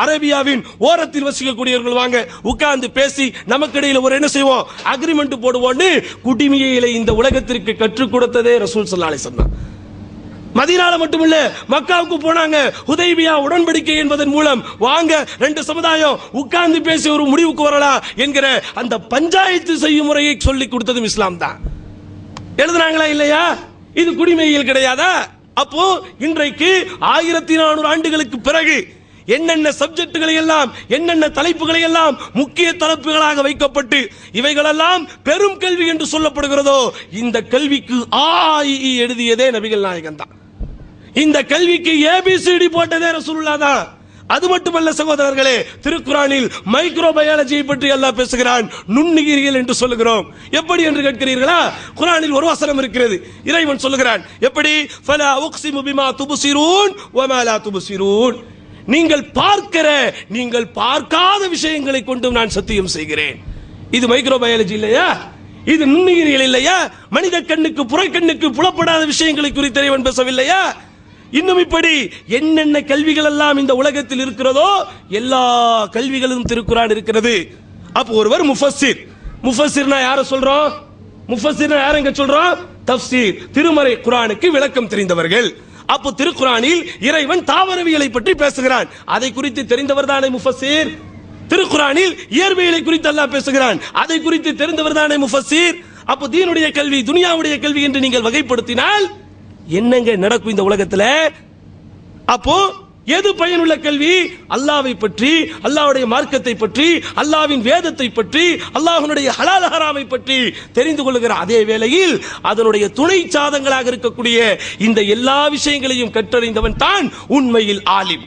அரேபியாவின் ஓரத்தில் வசிக்கக்கூடியவர்கள் வாங்க, உட்கார்ந்து பேசி நமக்கிடையில் ஒரு என்ன செய்வோம், அக்ரிமெண்ட் போடுவோம்னு குடிமையிலே இந்த உலகத்திற்கு கற்றுக் கொடுத்ததே ரசூல் ஸல்லல்லாஹு அலைஹி வஸல்லம். மதீனால மட்டுமல்ல மக்காவுக்கு போனாங்க. ஹுதைபியா உடன்படிக்கை என்பதன் மூலம் வாங்க 2 சமுதாயம் உட்கார்ந்து பேசி ஒரு முடிவுக்கு வரலாம் என்கிற அந்த பஞ்சாயத்து செய்யும் முறையை சொல்லிக் கொடுத்ததும் இஸ்லாம் தான். எழுதுனாங்களா இல்லையா? இது குடிமையியல் கிடையாதா? அப்போ இன்றைக்கு 1400 ஆண்டுகளுக்கு பிறகு என்னென்ன சப்ஜெக்டுகளை எல்லாம், என்னென்ன தலைப்புகளை எல்லாம் முக்கிய தலைப்புகளாக வைக்கப்பட்டு இவைகளெல்லாம் பெரும் கல்வி என்று சொல்லப்படுகிறதோ, இந்த கல்விக்கு ஆஇ எழுதியதே நபிகள் நாயகம் தான். இந்த கல்விக்கு ஏபிசிடி போட்டதே ரசூலுல்லாஹ் தான். அது மட்டுமல்ல சகோதரர்களே, திருக்குரானில் மைக்ரோபயாலஜியை பற்றி அல்லாஹ் பேசுகிறான். நுண்ணுயிரியல் என்று சொல்லுகிறோம். எப்படி என்று கேட்கிறீர்களா? குரானில் ஒரு வசனம் இருக்கிறது. இறைவன் சொல்லுகிறான் எப்படி? ஃபலா உக்ஸிமு பிமா துப்சிரூன் வமா லா துப்சிரூன். நீங்கள் பார்க்கிற, நீங்கள் பார்க்காத விஷயங்களை கொண்டு நான் சத்தியம் செய்கிறேன். இது மைக்ரோபயாலஜி இல்லையா? இது நுண்ணுயிரியல் இல்லையா? மனித கண்ணுக்கு புறக்கண்ணுக்கு புலப்படாத விஷயங்களை குறித்து இறைவன் பேசவில்லையா? இன்னும் இப்படி என்னென்ன கல்விகள் எல்லாம் இந்த உலகத்தில் இருக்கிறதோ எல்லா கல்விகளும் திருக்குரான் இருக்கிறது. அப்போ ஒருவர் முஃபஸ்ஸிர். முஃபஸ்ஸிர்னா யார சொல்றோம்? முஃபஸ்ஸிர்னா யாரங்க சொல்றோம்? தஃப்சீர், திருமறை குர்ஆனுக்கு விளக்கம் தெரிந்தவர்கள். அப்போ திருக்குரானில் இறைவன் தாவரவியலை பற்றி பேசுகிறான். அதை குறித்து தெரிந்தவர் தானே முஃபஸ்ஸிர். திருக்குரானில் இயற்பியலை குறித்து அல்லாஹ் பேசுகிறான். அதை குறித்து தெரிந்தவர் தானே முஃபஸ்ஸிர். அப்போ தீனுடைய கல்வி, துனியாவுடைய கல்வி என்று நீங்கள் வகைப்படுத்தினால் என்னங்க நடக்கும் இந்த உலகத்தில்? அப்போ எது பயனுள்ள கல்வி? அல்லாஹ்வை பற்றி, அல்லாஹ்வுடைய மார்க்கத்தை பற்றி, அல்லாஹ்வின் வேதத்தை பற்றி, அல்லாஹ்வுடைய ஹலால் ஹராமை பற்றி தெரிந்து கொள்கிற அதே வேளையில் அதனுடைய துணை சாதங்களாக இருக்கக்கூடிய இந்த எல்லா விஷயங்களையும் கற்றறிந்தவன் தான் உண்மையில் ஆலிம்.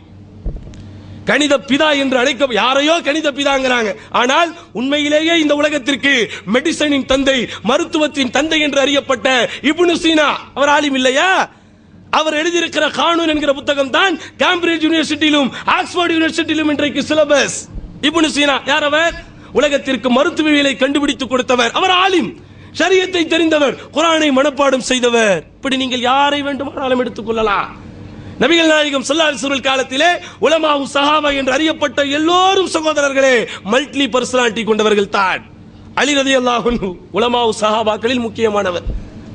கணித பிதா என்று அழைக்க யாரையோ கணித பிதாங்கிறாங்க. ஆனால் உண்மையிலேயே இந்த உலகத்திற்கு மெடிசனின் தந்தை, மருத்துவத்தின் தந்தை என்று அறியப்பட்ட இப்னு சீனா அவர் ஆலிம் இல்லையா? அவர் எழுதியிருக்கிற கானூன் என்கிற புத்தகம் தான் கேம்பிரிட்ஜ் யூனிவர்சிட்டியிலும் ஆக்ஸ்போர்ட் யூனிவர்சிட்டியிலும் இன்றைக்கு சிலபஸ். இப்னு சீனா யார்? அவர் உலகத்திற்கு மருத்துவவியலை கண்டுபிடித்து கொடுத்தவர். அவர் ஆலிம், ஷரியத்தை தெரிந்தவர், குர்ஆனை மனப்பாடம் செய்தவர். இப்படி நீங்கள் யாரை வேண்டுமானாலும் எடுத்துக் கொள்ளலாம். நபிகள் நாயகம் ஸல்லல்லாஹு அலைஹி வஸல்லம் காலத்திலே உலமாஉ ஸஹாபா என்று அறியப்பட்ட எல்லோரும் சகோதரர்களே மல்டி பர்சனாலிட்டி கொண்டவர்கள் தான். அலி ரலியல்லாஹு அன்ஹு உலமாஉ ஸஹாபாக்களில் முக்கியமானவர்.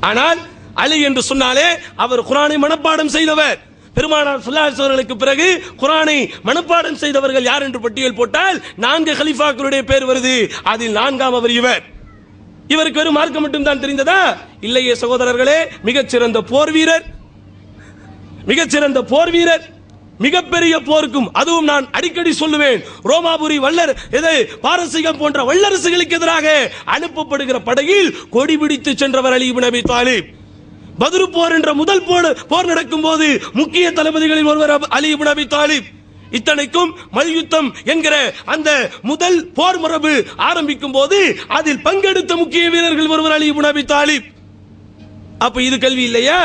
ஆனால் அலி என்று சொன்னாலே அவர் குர்ஆனை மனப்பாடம் செய்தவர். பெருமானார் ஸல்லல்லாஹு அலைஹி வஸல்லுக்கு பிறகு குர்ஆனை மனப்பாடம் செய்தவர்கள் யார் என்று பட்டியல் போட்டால் 4 கலீஃபாக்களுடைய பேர் வருது. அதில் 4ஆம் அவர் இவர். இவருக்கு வெறும் மார்க்கம் மட்டும் தான் தெரிந்ததா? இல்லையே சகோதரர்களே, மிகச்சிறந்த போர் வீரர், மிகச்சிறந்த போர் வீரர், மிகப்பெரிய போருக்கும், அதுவும் நான் அடிக்கடி சொல்லுவேன், ரோமாபுரி வல்லர் பாரசீகம் போன்ற வல்லரசுகளுக்கு எதிராக அனுப்பப்படுகிற படையில் கொடி பிடித்து சென்றவர் அலி இப்னு அபி தாலிப். பத்ரு போர் என்ற முதல் போர் நடக்கும் போது முக்கிய தளபதிகளில் ஒருவர் அலி இப்னு அபி தாலிப். இத்தனைக்கும் மல்யுத்தம் என்கிற அந்த முதல் போர் மரபு ஆரம்பிக்கும் போது அதில் பங்கெடுத்த முக்கிய வீரர்கள் ஒருவர் அலி இப்னு அபி தாலிப். அப்ப இது கல்வி இல்லையா?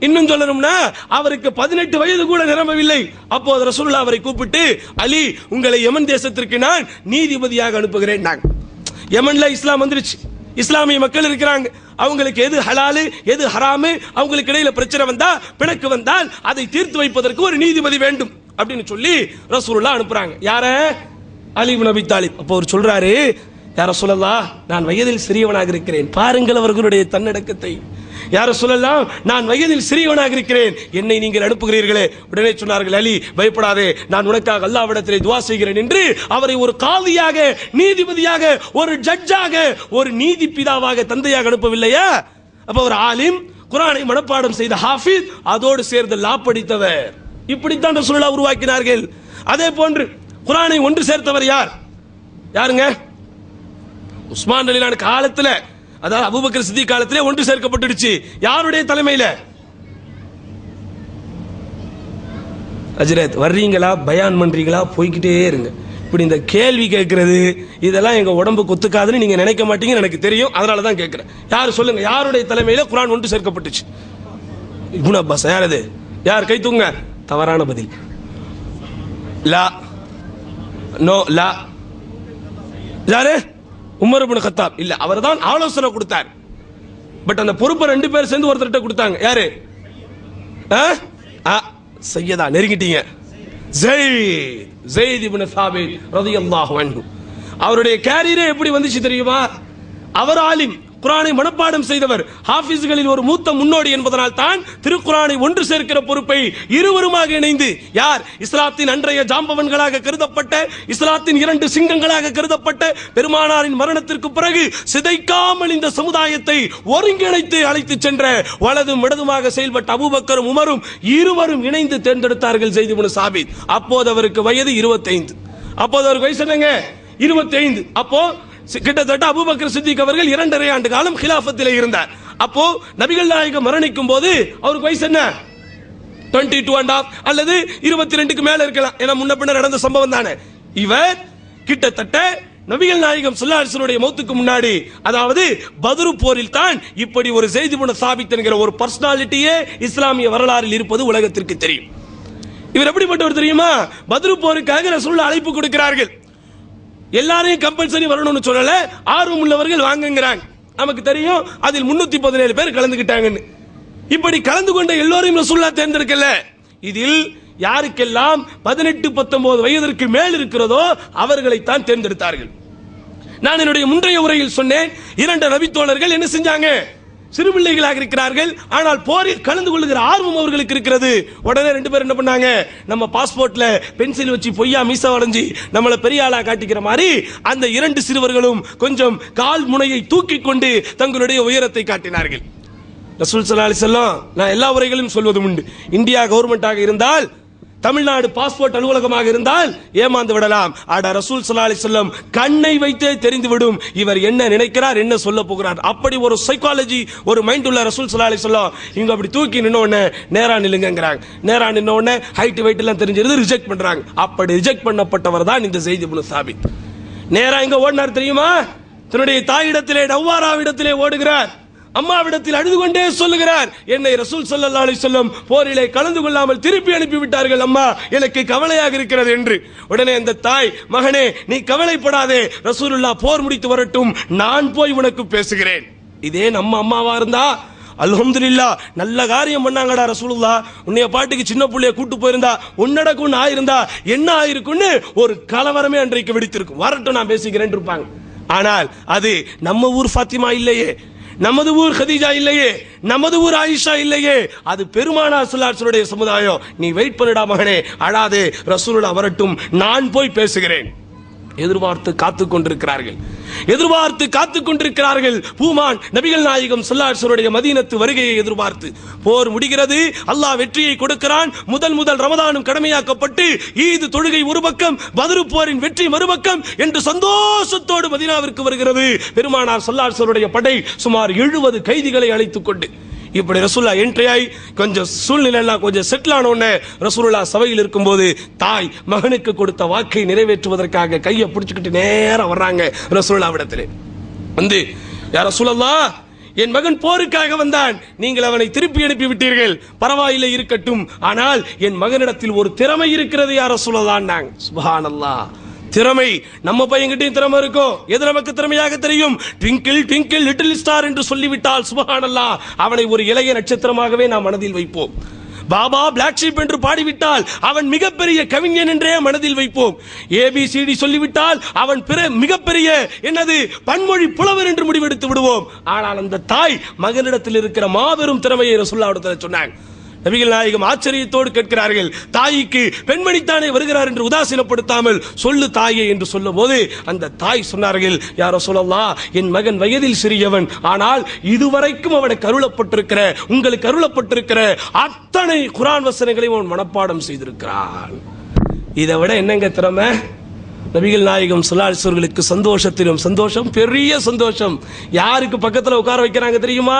இன்னும் சொல்லணும்னா அவருக்கு 18 வயது கூட நிரம்பவில்லை. அப்போது ரசூலுல்லாஹ் அவரை கூப்பிட்டு, அலி, உங்களை யமன் தேசத்திற்கு நான் நீதிபதியாக அனுப்புகிறேன். யமன்ல இஸ்லாம் வந்துருச்சு, இஸ்லாமிய மக்கள் இருக்கிறாங்க, அவங்களுக்கு எது ஹலாலு எது ஹராமு, அவங்களுக்கு இடையில பிரச்சனை வந்தா, பிணக்கு வந்தால் அதை தீர்த்து வைப்பதற்கு ஒரு நீதிபதி வேண்டும் அப்படின்னு சொல்லி ரசூலுல்லாஹ் அனுப்புறாங்க. யார? அலி இப்னு அபி தாலிப். அப்போ அவர் சொல்றாரு, யா ரசூலல்லாஹ், நான் வயதில் சிறியவனாக இருக்கிறேன். பாருங்கள் அவர்களுடைய தன்னடக்கத்தை. யா ரசூலல்லாஹ், நான் வயதில் சிறியவனாக இருக்கிறேன், என்னை நீங்கள் அனுப்புகிறீர்களே. உடனே சொன்னார்கள், அலி, பயப்படாதே, நான் உனக்காக அல்லாஹ்விடத்திலே துஆ செய்கிறேன் என்று அவரை ஒரு காதியாக, நீதிபதியாக, ஒரு ஜட்ஜாக, ஒரு நீதி பிதாவாக, தந்தையாக அனுப்பவில்லையா? அப்ப ஒரு ஆலிம், குர்ஆனை மனப்பாடம் செய்த ஹாஃபிஸ், அதோடு சேர்ந்து லா படித்தவர். இப்படித்தான் ரசூலுல்லாஹ் உருவாக்கினார்கள். அதே போன்று குர்ஆனை ஒன்று சேர்த்தவர் யார்? யாருங்க? உஸ்மான் ரலியல்லாஹு அன்ஹு காலத்துல, அதாவது அபூபக்கர் சித்திக் காலத்திலே ஒன்று சேர்க்கப்பட்டுடுச்சு. யாருடைய தலைமையில? ஹஜ்ரத், வர்றீங்களா, பயான் பண்றீங்களா, போய்கிட்டே இருங்க. இப்படி இந்த கேள்வி கேட்கறது இதெல்லாம் எங்க உடம்பு கொத்துக்காதுன்னு நீங்க நினைக்க மாட்டீங்கன்னு எனக்கு தெரியும், அதனால தான் கேட்கிறேன். யார் சொல்லுங்க, யாருடைய தலைமையில குர்ஆன் ஒன்று சேர்க்கப்பட்டுச்சு? இப்னு அப்பாஸ். யார் அது? யார்? கை தூங்க. தவறான பதில். லா, நோ, லா. யாரு? Umar ibn Khattab. இல்ல, அவர்தான் ஆலோசனை கொடுத்தார். பட் அந்த பொறுப்பை 2 பேர் சேர்ந்து ஒருத்தர்கிட்ட கொடுத்தாங்க. யாரு? சையதா, நெருங்கிட்டீங்க. ஸைத் இப்னு சாபித் ரலியல்லாஹு அன்ஹு. அவருடைய கேரியரே எப்படி வந்துச்சு தெரியுமா? அவர் ஆலிம், குர்ஆனை மனப்பாடம் செய்தவர், ஹாஃபிஸ்களில் ஒரு மூத்த முன்னோடி என்பதனால் தான் திருக்குர்ஆனை ஒன்று சேர்க்கிற பொறுப்பை இருவருமாக இணைந்து, யார்? இஸ்லாத்தின் அன்றைய ஜாம்பவன்களாக கருதப்பட்ட, இஸ்லாத்தின் 2 சிங்கங்களாக கருதப்பட்ட, பெருமானாரின் மரணத்திற்கு பிறகு சிதைக்காமல் இந்த சமுதாயத்தை ஒருங்கிணைத்து அழைத்து சென்ற, வலதும் இடதுமாக செயல்பட்ட அபூபக்கரும் உமரும் இருவரும் இணைந்து தேர்ந்தெடுத்தார்கள் ஸைத் இப்னு சாபித். அப்போது அவருக்கு வயது 25. அப்போது அவருக்கு வயசு என்னங்க? 25. அப்போ கிட்டத்தட்ட அபூபக்கர் சித்திக் அவர்கள் 2.5 ஆண்டு காலம் கிலாஃபத்திலே இருந்தார். அப்போ நபிகள் நாயகம் மரணிக்கும் போது அவருக்கு வயசு என்ன? 22.5 அல்லது 22க்கு மேல இருக்கலாம். ஏன்னா முன்ன பின்ன நடந்த சம்பவம் தானே. இவர் கிட்டத்தட்ட நபிகள் நாயகம் ஸல்லல்லாஹு அலைஹி வஸல்லம் மௌத்துக்கு முன்னாடி, அதாவது பத்ரு போரில் தான் இப்படி ஒரு ஸைத் இப்னு சாபித் என்கிற ஒரு பர்சனாலிட்டியே இஸ்லாமிய வரலாறில் இருப்பது உலகத்திற்கு தெரியும். இவர் எப்படிப்பட்டவர் தெரியுமா? பத்ரு போருக்காக ரசூலுல்லாஹ் அழைப்பு கொடுக்கிறார்கள். எல்லாரையும் கம்பல்சரி வரணும்னு சொல்லல, ஆர்வம் உள்ளவர்கள் வாங்குங்கிறாங்க. நமக்கு தெரியும் அதில் 317 பேர் கலந்துக்கிட்டாங்கன்னு. இப்படி கலந்து கொண்ட எல்லோரையும் ரசூலுல்லாஹ் தேர்ந்தெடுக்கல. இதில் யாருக்கெல்லாம் 18-19 வயதிற்கு மேல் இருக்கிறதோ அவர்களைத்தான் தேர்ந்தெடுத்தார்கள். நான் என்னுடைய முந்தைய உரையில் சொன்னேன், 2 நபித்தோழர்கள் என்ன செஞ்சாங்க? சிறுபிள்ளைகளாக இருக்கிறார்கள், ஆனால் போரில் கலந்து கொள்ளுகிற ஆர்வம் அவர்களுக்கு இருக்கிறது. உடனே 2 பேர் என்ன பண்ணாங்க? நம்ம பாஸ்போர்ட்ல பென்சில் வச்சு பொய்யா மீசா வளைஞ்சி நம்மள பெரிய ஆளா காட்டிக்கிற மாதிரி அந்த 2 சிறுவர்களும் கொஞ்சம் கால் முனையை தூக்கி கொண்டு தங்களுடைய உயரத்தை காட்டினார்கள். ரசூல் ஸல்லல்லாஹு அலைஹி வஸல்லம், நான் எல்லா உரைகளிலும் சொல்வது உண்டு, இந்தியா கவர்மெண்டாக இருந்தால் தமிழ்நாடு பாஸ்போர்ட் அலுவலகமாக இருந்தால் ஏமாந்து விடலாம். ஆட ரசூல் ஸல்லல்லாஹு அலைஹி வஸல்லம் கண்ணை வைத்தே தெரிந்துவிடும் இவர் என்ன நினைக்கிறார், என்ன சொல்ல போகிறார். அப்படி ஒரு சைக்காலஜி, ஒரு மைண்ட் உள்ள ரசூல் ஸல்லல்லாஹு அலைஹி வஸல்லம் இங்க அப்படி தூக்கி நின்ன உடனே நேரா நில்லுங்கங்கறாங்க. நேரா நின்ன உடனே ஹைட் வெயிட் எல்லாம் தெரிஞ்சிருது, ரிஜெக்ட் பண்றாங்க. அப்படி ரிஜெக்ட் பண்ணப்பட்டவர் தான் இந்த ஸைத் இப்னு சாபித். நேரா எங்க ஓடினார் தெரியுமா? தன்னுடைய தாயிடத்திலே நவ்வாராவிடத்திலே ஓடுகிறார். அம்மாவிடத்தில் அழுது கொண்டே சொல்லுகிறார், என்னை ரசூல் ஸல்லல்லாஹு அலைஹி வஸல்லம் போரிலே கலந்து கொள்ளாமல் திருப்பி அனுப்பி விட்டார்கள் அம்மா, எனக்கு கவலையாக இருக்கிறது என்று. உடனே அந்த தாய், மகனே நீ கவலைப்படாதே, ரசூலுல்லாஹ் போர் முடித்து வரட்டும், நான் போய் உனக்கு பேசுகிறேன். இதே நம்ம அம்மாவா இருந்தா அல்ஹம்துலில்லாஹ் நல்ல காரியம் பண்ணாங்கடா ரசூலுல்லாஹ், உன்னைய பாட்டுக்கு சின்ன புள்ளைய கூட்டு போயிருந்தா உன்னடக்கும் ஆயிருந்தா என்ன ஆயிருக்குன்னு ஒரு கலவரமே அன்றைக்கு வெடித்திருக்கும். வரட்டும் நான் பேசிக்கிறேன் இருப்பாங்க. ஆனால் அது நம்ம ஊர் ஃபாத்திமா இல்லையே, நமது ஊர் கதீஜா இல்லையே, நமது ஊர் ஆயிஷா இல்லையே, அது பெருமானார் ஸல்லல்லாஹு அலைஹி வஸல்லம் சமுதாயம். நீ வெயிட் பண்ணுடா மகனே, அழாதே, ரசூலுல்லாஹ் வரட்டும், நான் போய் பேசுகிறேன். எதிர்பார்த்து காத்துக் கொண்டிருக்கிறார்கள், எதிர்பார்த்து காத்துக் கொண்டிருக்கிறார்கள். பூமான் நபிகள் நாயகம் ஸல்லல்லாஹு அலைஹி வஸல்லம் மதீனத்து வருகையை எதிர்பார்த்து. போர் முடிகிறது, அல்லாஹ் வெற்றியை கொடுக்கிறான். முதல் ரமதானும் கடமையாக்கப்பட்டு ஈது தொழுகை ஒரு பக்கம், பத்ரு போரின் வெற்றி மறுபக்கம் என்று சந்தோஷத்தோடு மதீனாவிற்கு வருகிறது பெருமானார் ஸல்லல்லாஹு அலைஹி வஸல்லம் படை. சுமார் 70 கைதிகளை அழைத்துக் கொண்டு இப்படி ரசூலுல்லாஹ் என்ட்ரி ஆகி கொஞ்சம் சூழ்நிலை எல்லாம் கொஞ்சம் செட்டில் ஆன உடனே ரசூலுல்லாஹ் சபையில் இருக்கும்போது தாய் மகனுக்கு கொடுத்த வாக்கை நிறைவேற்றுவதற்காக கையை பிடிச்சுக்கிட்டு நேரா வர்றாங்க ரசூலுல்லாஹ்விடத்திலே. வந்து, யா ரசூலல்லாஹ், என் மகன் போருக்காக வந்தான், நீங்கள் அவனை திருப்பி அனுப்பி விட்டீர்கள், பரவாயில்லை இருக்கட்டும், ஆனால் என் மகனிடத்தில் ஒரு திறமை இருக்கிறது யா ரசூலல்லாஹ். சுப்ஹானல்லாஹ், திறமை நம்ம பையன்கிட்டயும் திறமை இருக்கும். எது நமக்கு திறமையாக தெரியும்? ட்விங்கிள் ட்விங்கிள் லிட்டில் ஸ்டார் என்று சொல்லிவிட்டால் சுப்ஹானல்லாஹ் அவனை ஒரு இளைய நட்சத்திரமாகவே நாம் மனதில் வைப்போம். பாபா பிளாக் ஷீப் என்று பாடிவிட்டால் அவன் மிகப்பெரிய கவிஞன் என்றே மனதில் வைப்போம். ஏபிசிடி சொல்லிவிட்டால் அவன் மிகப்பெரிய என்னது பன்மொழி புலவர் என்று முடிவெடுத்து விடுவோம். ஆனால் அந்த தாய் மகனிடத்தில் இருக்கிற மாபெரும் திறமையை ரசூலுல்லாஹ் சொன்னாங்க. நபிகள் நாயகம் ஆச்சரியத்தோடு கேட்கிறார்கள், தாய்க்கு பெண்மணித்தானே வருகிறார் என்று உதாசீனப்படுத்தாமல் சொல்லு தாயே என்று சொல்லும் போது அந்த தாய் சொன்னார்கள், யா ரசூலல்லாஹ், என் மகன் வயதில் சிறியவன், ஆனால் இதுவரைக்கும் அவனுக்கு அருளப்பட்டிருக்கிற, உங்களுக்கு அருளப்பட்டிருக்கிற அத்தனை குர்ஆன் வசனங்களையும் அவன் மனப்பாடம் செய்திருக்கிறான். இதை விட என்னங்க திறமை? நபிகள் நாயகம் ஸல்லல்லாஹு அலைஹி வஸல்லம் சந்தோஷத்திலும் சந்தோஷம், பெரிய சந்தோஷம். யாருக்கு பக்கத்தில் உட்கார வைக்கிறாங்க தெரியுமா?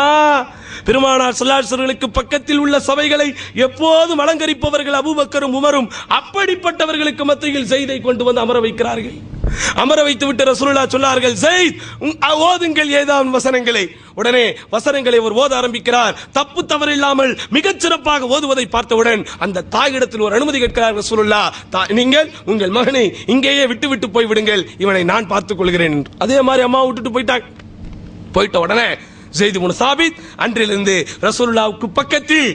பெருமானார் ஸல்லல்லாஹு அலைஹி வஸல்லம் பக்கத்தில் உள்ள சபைகளை எப்போதும் அலங்கரிப்பவர்கள் அபூபக்கரும் உமரும். அப்படிப்பட்டவர்களுக்கு மத்தியில் ஸைதை கொண்டு வந்து அமர வைக்கிறார்கள். அமர வைத்து விட்டு ரசூலுல்லாஹ் சொன்னார்கள், ஸைத் ஓதுங்கள் ஏதாவது வசனங்களை. உடனே வசனங்களை அவர் ஓத ஆரம்பிக்கிறார். தப்பு தவறு இல்லாமல் மிகச் சிறப்பாக ஓதுவதை பார்த்தவுடன் அந்த தாயிடத்தில் ஒரு அனுமதி கேட்கிறார் ரசூலுல்லாஹ், நீங்கள் உங்கள் மகனை இங்கேயே விட்டு போய் விடுங்கள், இவனை நான் பார்த்துக் கொள்கிறேன் என்று. அதே மாதிரி அம்மா விட்டுட்டு போயிட்டாங்க. போயிட்ட உடனே ஸைத் இப்னு சாபித் அன்றிலிருந்து ரசூலுல்லாஹ்வுக்கு பக்கத்தில்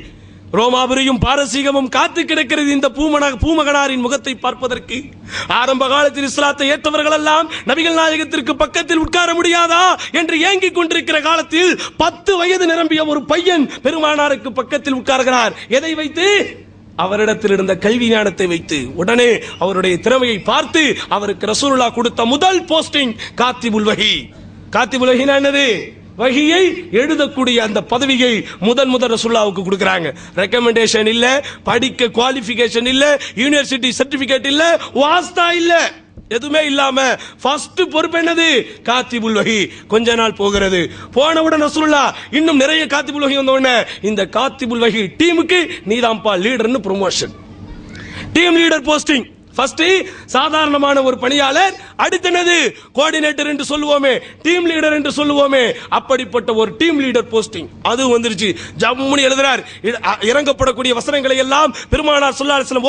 ரோமாபுரியும் பாரசீகமும் காத்து கிடக்கிறது இந்த பூமகனாரின் முகத்தை பார்ப்பதற்கு. ஆரம்ப காலத்தில் இஸ்லாத்தை ஏற்றவர்கள் எல்லாம் நபிகள் நாயகத்திற்கு பக்கத்தில் உட்கார முடியாதா என்று ஏங்கிக் கொண்டிருக்கிற காலத்தில் 10 வயது நிரம்பிய ஒரு பையன் பெருமானாருக்கு பக்கத்தில் உட்கார்கிறார். எதை வைத்து? அவரிடத்தில் இருந்த கல்வி ஞானத்தை வைத்து. உடனே அவருடைய திறமையை பார்த்து அவருக்கு ரசூலுல்லாஹ் கொடுத்த முதல் போஸ்டிங் காத்திபுல் வஹி. காத்திபுல் வஹினா என்னது? வஹியை எழுதக்கூடிய அந்த பதவியை முதல் ரசூலுல்லாஹ்வுக்கு கொடுக்கறாங்க. ரெக்கமெண்டேஷன் இல்ல, படிக்க குவாலிஃபிகேஷன் இல்ல, யூனிவர்சிட்டி சர்டிபிகேட் இல்ல, வாஸ்தா இல்ல, எதுவுமே இல்லாம ஃபர்ஸ்ட் பொறுப்பு என்னது? காத்திபுல் வஹி. கொஞ்ச நாள் போகிறது. போனவுடன் ரசூலுல்லாஹ் இன்னும் நிறைய காத்திபுல் வஹி வந்த உடனே இந்த காத்திபுல் வஹி டீமுக்கு நீதாம்பா லீடர்னு promotion. Team leader posting. First சாதாரணமான ஒரு பணியாளர், அடுத்தது கோஆர்டினேட்டர் என்று சொல்லுவோமே, டீம் லீடர் என்று சொல்லுவோமே, அப்படிப்பட்ட ஒரு டீம் லீடர் போஸ்டிங் அது வந்துருச்சு. ஜம்முனி எழுதுறார். இறங்கப்படக்கூடிய வசனங்களை எல்லாம் பெருமானார் ஸல்லல்லாஹு அலைஹி வஸல்லம்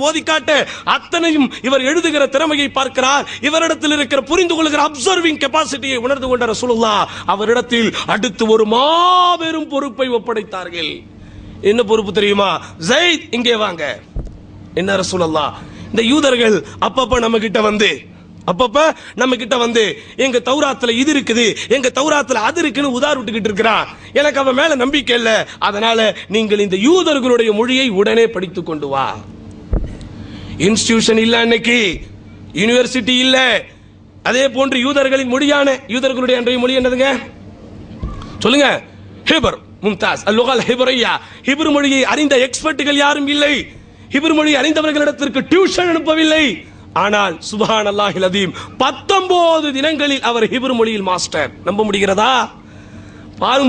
ஓதி காட்ட அத்தனையும் இவர் எழுதுகிற திறமையை பார்க்கிறார். இவரிடத்தில் இருக்கிற புரிந்து கொள்கிற அப்சர்விங் கெபாசிட்டியை உணர்ந்து கொண்ட ரசூலுல்லாஹ் அவரிடத்தில் அடுத்து ஒரு மாபெரும் பொறுப்பை ஒப்படைத்தார்கள். என்ன பொறுப்பு தெரியுமா? ஸைத் இங்கே வாங்க. என்ன ரசூலுல்லாஹ், இந்த யூதர்கள் அப்பப்ப நம்ம கிட்ட வந்து எங்க தௌராத்துல இது இருக்குது, எங்க தௌராத்துல அது இருக்குன்னு உதார் விட்டுக்கிட்டு இருக்கிறான். எனக்கு அவன் மேல நம்பிக்கை இல்ல, அதனால நீங்கள் இந்த யூதர்களுடைய மொழியை உடனே படித்துக் கொண்டு வா. இன்ஸ்டிடியூஷன் இல்ல, அன்னைக்கு யூனிவர்சிட்டி இல்ல. அதே போன்று யூதர்களின் மொழியான யூதர்களுடைய அன்றைய மொழி என்னதுங்க சொல்லுங்க? ஹிப்ரு. மும்தாஸ். அல்லுகல் ஹிப்ரியா. ஹிப்ரு மொழியை அறிந்த எக்ஸ்பர்ட்டுகள் யாரும் இல்லை. ஹிப்ரு மொழி அறிந்தவர்களிடத்திற்கு டியூஷன் அனுப்பவில்லை. ஆனால் சுப்ஹானல்லாஹில் அதீம் 19 தினங்களில் அவர் ஹிப்ரு மொழியில் மாஸ்டர். நம்ப முடிகிறதா?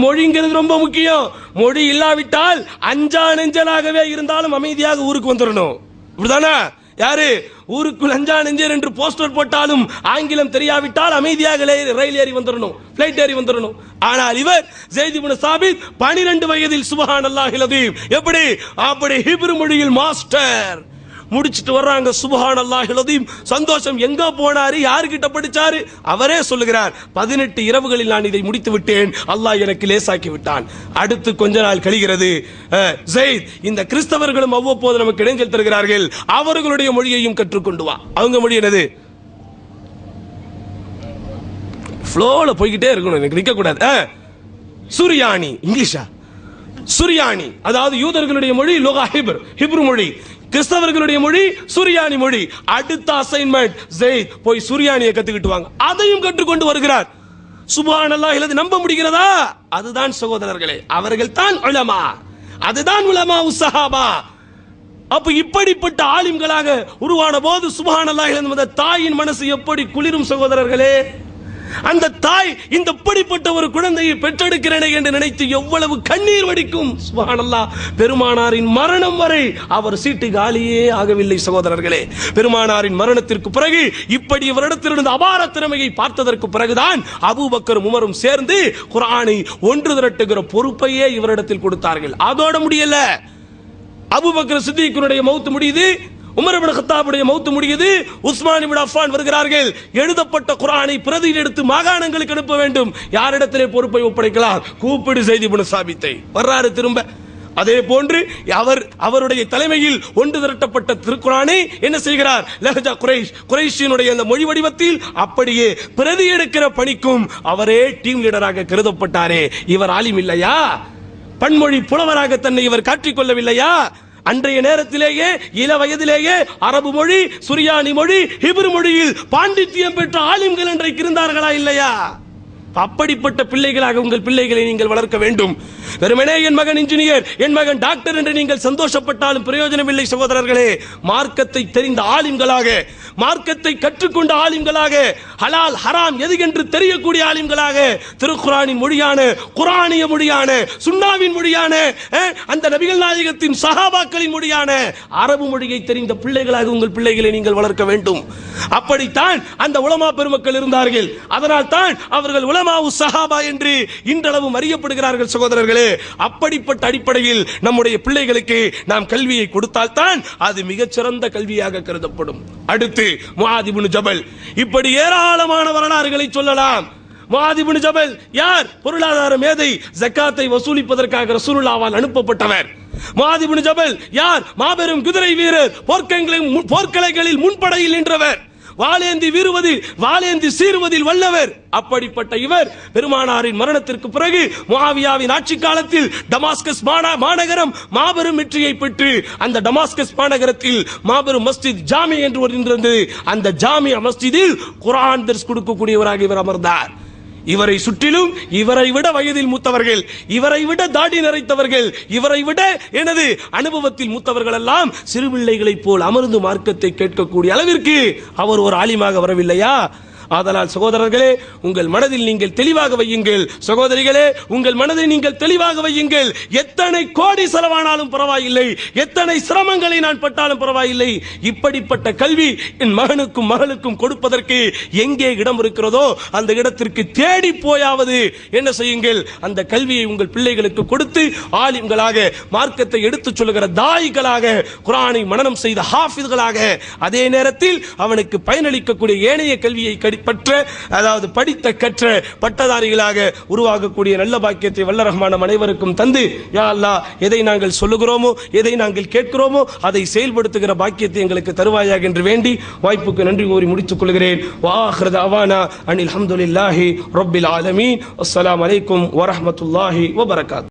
மொழிங்கிறது ரொம்ப முக்கியம். மொழி இல்லாவிட்டால் அஞ்சா நெஞ்சலாகவே இருந்தாலும் அமைதியாக ஊருக்கு வந்துடணும். இப்படிதானே? யாரு ஊருக்குள் அஞ்சா நெஞ்சர் என்று போஸ்டர் போட்டாலும் ஆங்கிலம் தெரியாவிட்டால் அமைதியாக ரயில் ஏறி வந்துடணும், பிளைட் ஏறி வந்துடணும். ஆனால் இவர் ஸைத் இப்னு சாபித் 12 வயதில் சுப்ஹானல்லாஹில் அதீம் எப்படி அப்படி ஹிப்ரு மொழியில் மாஸ்டர் முடிச்சிட்டு வர்றாங்க. சுப்ஹானல்லாஹில் அதீம். சந்தோஷம். எங்க போனாரு, யாருக்கிட்ட படிச்சாரு? அவரே சொல்லுகிறார், 18 இரவுகளில் நான் இதை முடித்து விட்டேன், அல்லாஹ் எனக்கு லேசாக்கி விட்டான். அடுத்து கொஞ்ச நாள் கழிகிறது. ஸைத் இந்த கிறிஸ்தவர்களும் அவ்வப்போது நமக்கு இடைஞ்சல் தருகிறார்கள், அவர்களுடைய மொழியையும் கற்றுக்கொண்டு வா. அவங்க மொழி என்னது? ஃப்ளோல போய்கிட்டே இருக்கணும், எனக்கு நிக்க கூடாது. சுரியானி. இங்கிலீஷா? சுரியானி, அதாவது யூதர்களுடைய மொழி லோகா ஹிப்ரு மொழி, கிறிஸ்தவர்களுடைய மொழி சுரியானி மொழி. அடுத்த அசைன்மெண்ட், ஸைத் போய் சுரியானியை கத்துக்கிட்டு வாங்க. அதையும் கற்றுக்கொண்டு வருகிறார். சுப்ஹானல்லாஹ். நம்ப முடிகிறதா? அதுதான் சகோதரர்களே, அவர்கள் தான் உலமா, அதுதான் உலமா உஸ்ஸஹாபா. அப்ப இப்படிப்பட்ட ஆலிம்களாக உருவான போது சுப்ஹானல்லாஹ் அந்த தாயின் மனசு எப்படி குளிரும் சகோதரர்களே. அந்த தாய் இந்த இப்படிப்பட்ட ஒரு குழந்தையை பெற்றெடுக்கிறேனே என்று நினைத்து எவ்வளவு கண்ணீர் வடிக்கும். சுப்ஹானல்லாஹ். பெருமானாரின் மரணம் வரை அவர் சீட்டு காலியே ஆகவில்லை சகோதரர்களே. பெருமானாரின் மரணத்திற்கு பிறகு இப்படி இவரிடத்திலிருந்து அபார திறமையை பார்த்ததற்கு பிறகுதான் அபூபக்கரும் உமரும் சேர்ந்து குர்ஆனை ஒன்று திரட்டுகிற பொறுப்பையே இவரிடத்தில் கொடுத்தார்கள். அதோட முடியல. அபூபக்கர் சித்திக்குடைய மௌத் முடியுது, உமர் இப்னு கத்தாபுடைய மௌத் முடியுது, உஸ்மான் இப்னு அஃபான் வருகிறார்கள். எழுதப்பட்ட குர்ஆனை பிரதியில் எடுத்து மாகாணங்களுக்கு அனுப்ப வேண்டும். யாரிடத்திலே பொறுப்பை ஒப்படைக்கலாம்? கூப்பிடு ஸைத் இப்னு சாபித்தை. வர்றாரு திரும்ப. அதே போன்று அவருடைய தலைமையில் ஒன்று திரட்டப்பட்ட திருக்குர்ஆனை என்ன செய்கிறார்? லஹஜா குறைஷியினுடைய அந்த மொழி வடிவத்தில் அப்படியே பிரதி எடுக்கிற பணிக்கும் அவரே டீம் லீடராக கருதப்பட்டாரே. இவர் ஆலிம் இல்லையா? பன்மொழி புலவராக தன்னை இவர் காட்டிக்கொள்ளவில்லையா? அன்றைய நேரத்திலேயே இள வயதிலேயே அரபு மொழி, சுரியானி மொழி, ஹிப்ரு மொழியில் பாண்டித்யம் பெற்ற ஆலிம்கள் இன்றைக்கு இருந்தார்களா இல்லையா? அப்படிப்பட்ட பிள்ளைகளாக உங்கள் பிள்ளைகளை நீங்கள் வளர்க்க வேண்டும். வெறுமனே என் மகன் இன்ஜினியர், என் மகன் டாக்டர் என்று நீங்கள் சந்தோஷப்பட்டாலும் பிரயோஜனம் இல்லை சகோதரர்களே. மார்க்கத்தை தெரிந்த ஆலிம்களாக, மார்க்கத்தை கற்றுக்கொண்ட ஆலிம்களாக, ஹலால் ஹராம் எது என்று தெரியக்கூடிய ஆலிம்களாக, திருக்குர்ஆனின் மொழியான, குர்ஆனிய மொழியான, சுன்னாவின் மொழியான, அந்த நபிகள் நாயகத்தின் சஹாபாக்களின் மொழியான அரபு மொழியை தெரிந்த பிள்ளைகளாக உங்கள் பிள்ளைகளை நீங்கள் வளர்க்க வேண்டும். அப்படித்தான் அந்த உலமா பெருமக்கள் இருந்தார்கள். அதனால் தான் அவர்கள் உலமா உஸ்ஸஹாபா என்று இன்றளவும் அறியப்படுகிறார்கள் சகோதரர்களே. அப்படிப்பட்ட அடிப்படையில் நம்முடைய பிள்ளைகளுக்கு நாம் கல்வியை கொடுத்தால்தான் அது மிகச்சிறந்த கல்வியாக கருதப்படும். அடுத்து முஆத் இப்னு ஜபல். இப்படி ஏராளமான வரலாறுகளை சொல்லலாம். முஆத் இப்னு ஜபல் யார்? பொருளாதார மேதை, ஜக்காத்தை வசூலிப்பதற்காக ரசூலுல்லாஹ்வால் அனுப்பப்பட்டவர். முஆத் இப்னு ஜபல் யார்? மாபெரும் குதிரை வீரர், போர்க்கலைகளில் முன்படையில் நின்றவர், வாளேந்தி சீறுவதில் வல்லவர். அப்படிப்பட்ட இவர் பெருமானாரின் மரணத்திற்கு பிறகு முஆவியாவின் ஆட்சி காலத்தில் டமாஸ்கஸ் மாநகரம் மாபெரும் வெற்றியை பெற்று அந்த டமாஸ்கஸ் மாநகரத்தில் மாபெரும் மஸ்ஜித் ஜாமி என்று இருந்தது. அந்த ஜாமியா மஸ்ஜிதில் குர்ஆன் தர்ஸ் கொடுக்கக்கூடியவராக இவர் அமர்ந்தார். இவரை சுற்றிலும் இவரை விட வயதில் மூத்தவர்கள், இவரை விட தாடி நரைத்தவர்கள், இவரை விட எனது அனுபவத்தில் மூத்தவர்கள் எல்லாம் சிறுபிள்ளைகளைப் போல் அமர்ந்து மார்க்கத்தை கேட்கக்கூடிய அளவிற்கு அவர் ஒரு ஆலிமாக வரவில்லையா? ஆதலால் சகோதரர்களே, உங்கள் மனதில் நீங்கள் தெளிவாக வையுங்கள். சகோதரிகளே, உங்கள் மனதை நீங்கள் தெளிவாக வையுங்கள். எத்தனை கோடி செலவானாலும் பரவாயில்லை, எத்தனை சிரமங்களை நான் பட்டாலும் பரவாயில்லை, இப்படிப்பட்ட கல்வி என் மகனுக்கும் மகளுக்கும் கொடுப்பதற்கு எங்கே இடம் இருக்கிறதோ அந்த இடத்திற்கு தேடி போயாவது என்ன செய்யுங்கள், அந்த கல்வியை உங்கள் பிள்ளைகளுக்கு கொடுத்து ஆலிம்களாக, மார்க்கத்தை எடுத்துச் சொல்லுகிற தாயிகளாக, குர்ஆனை மனனம் செய்த ஹாஃபிஸ்களாக, அதே நேரத்தில் அவனுக்கு பயனளிக்கக்கூடிய ஏனைய கல்வியை பற்ற, அதாவது படித்த கற்ற பட்டதாரிகளாக உருவாகக்கூடிய நல்ல பாக்கியத்தை வல்ல ரஹ்மான் அனைவருக்கும் தந்து, யா அல்லாஹ், எதை நாங்கள் சொல்லுகிறோமோ, எதை நாங்கள் கேட்கிறோமோ அதை செயல்படுத்துகிற பாக்கியத்தை எங்களுக்கு தருவாயாக என்று வேண்டி வாய்ப்புக்கு நன்றி கூறி முடித்துக் கொள்கிறேன். வஆஹிரு தஅவானா அனில் ஹம்துலில்லாஹி ரப்பில் ஆலமீன். அஸ்ஸலாமு அலைக்கும் வரஹ்மத்துல்லாஹி வபரகாத்துஹு.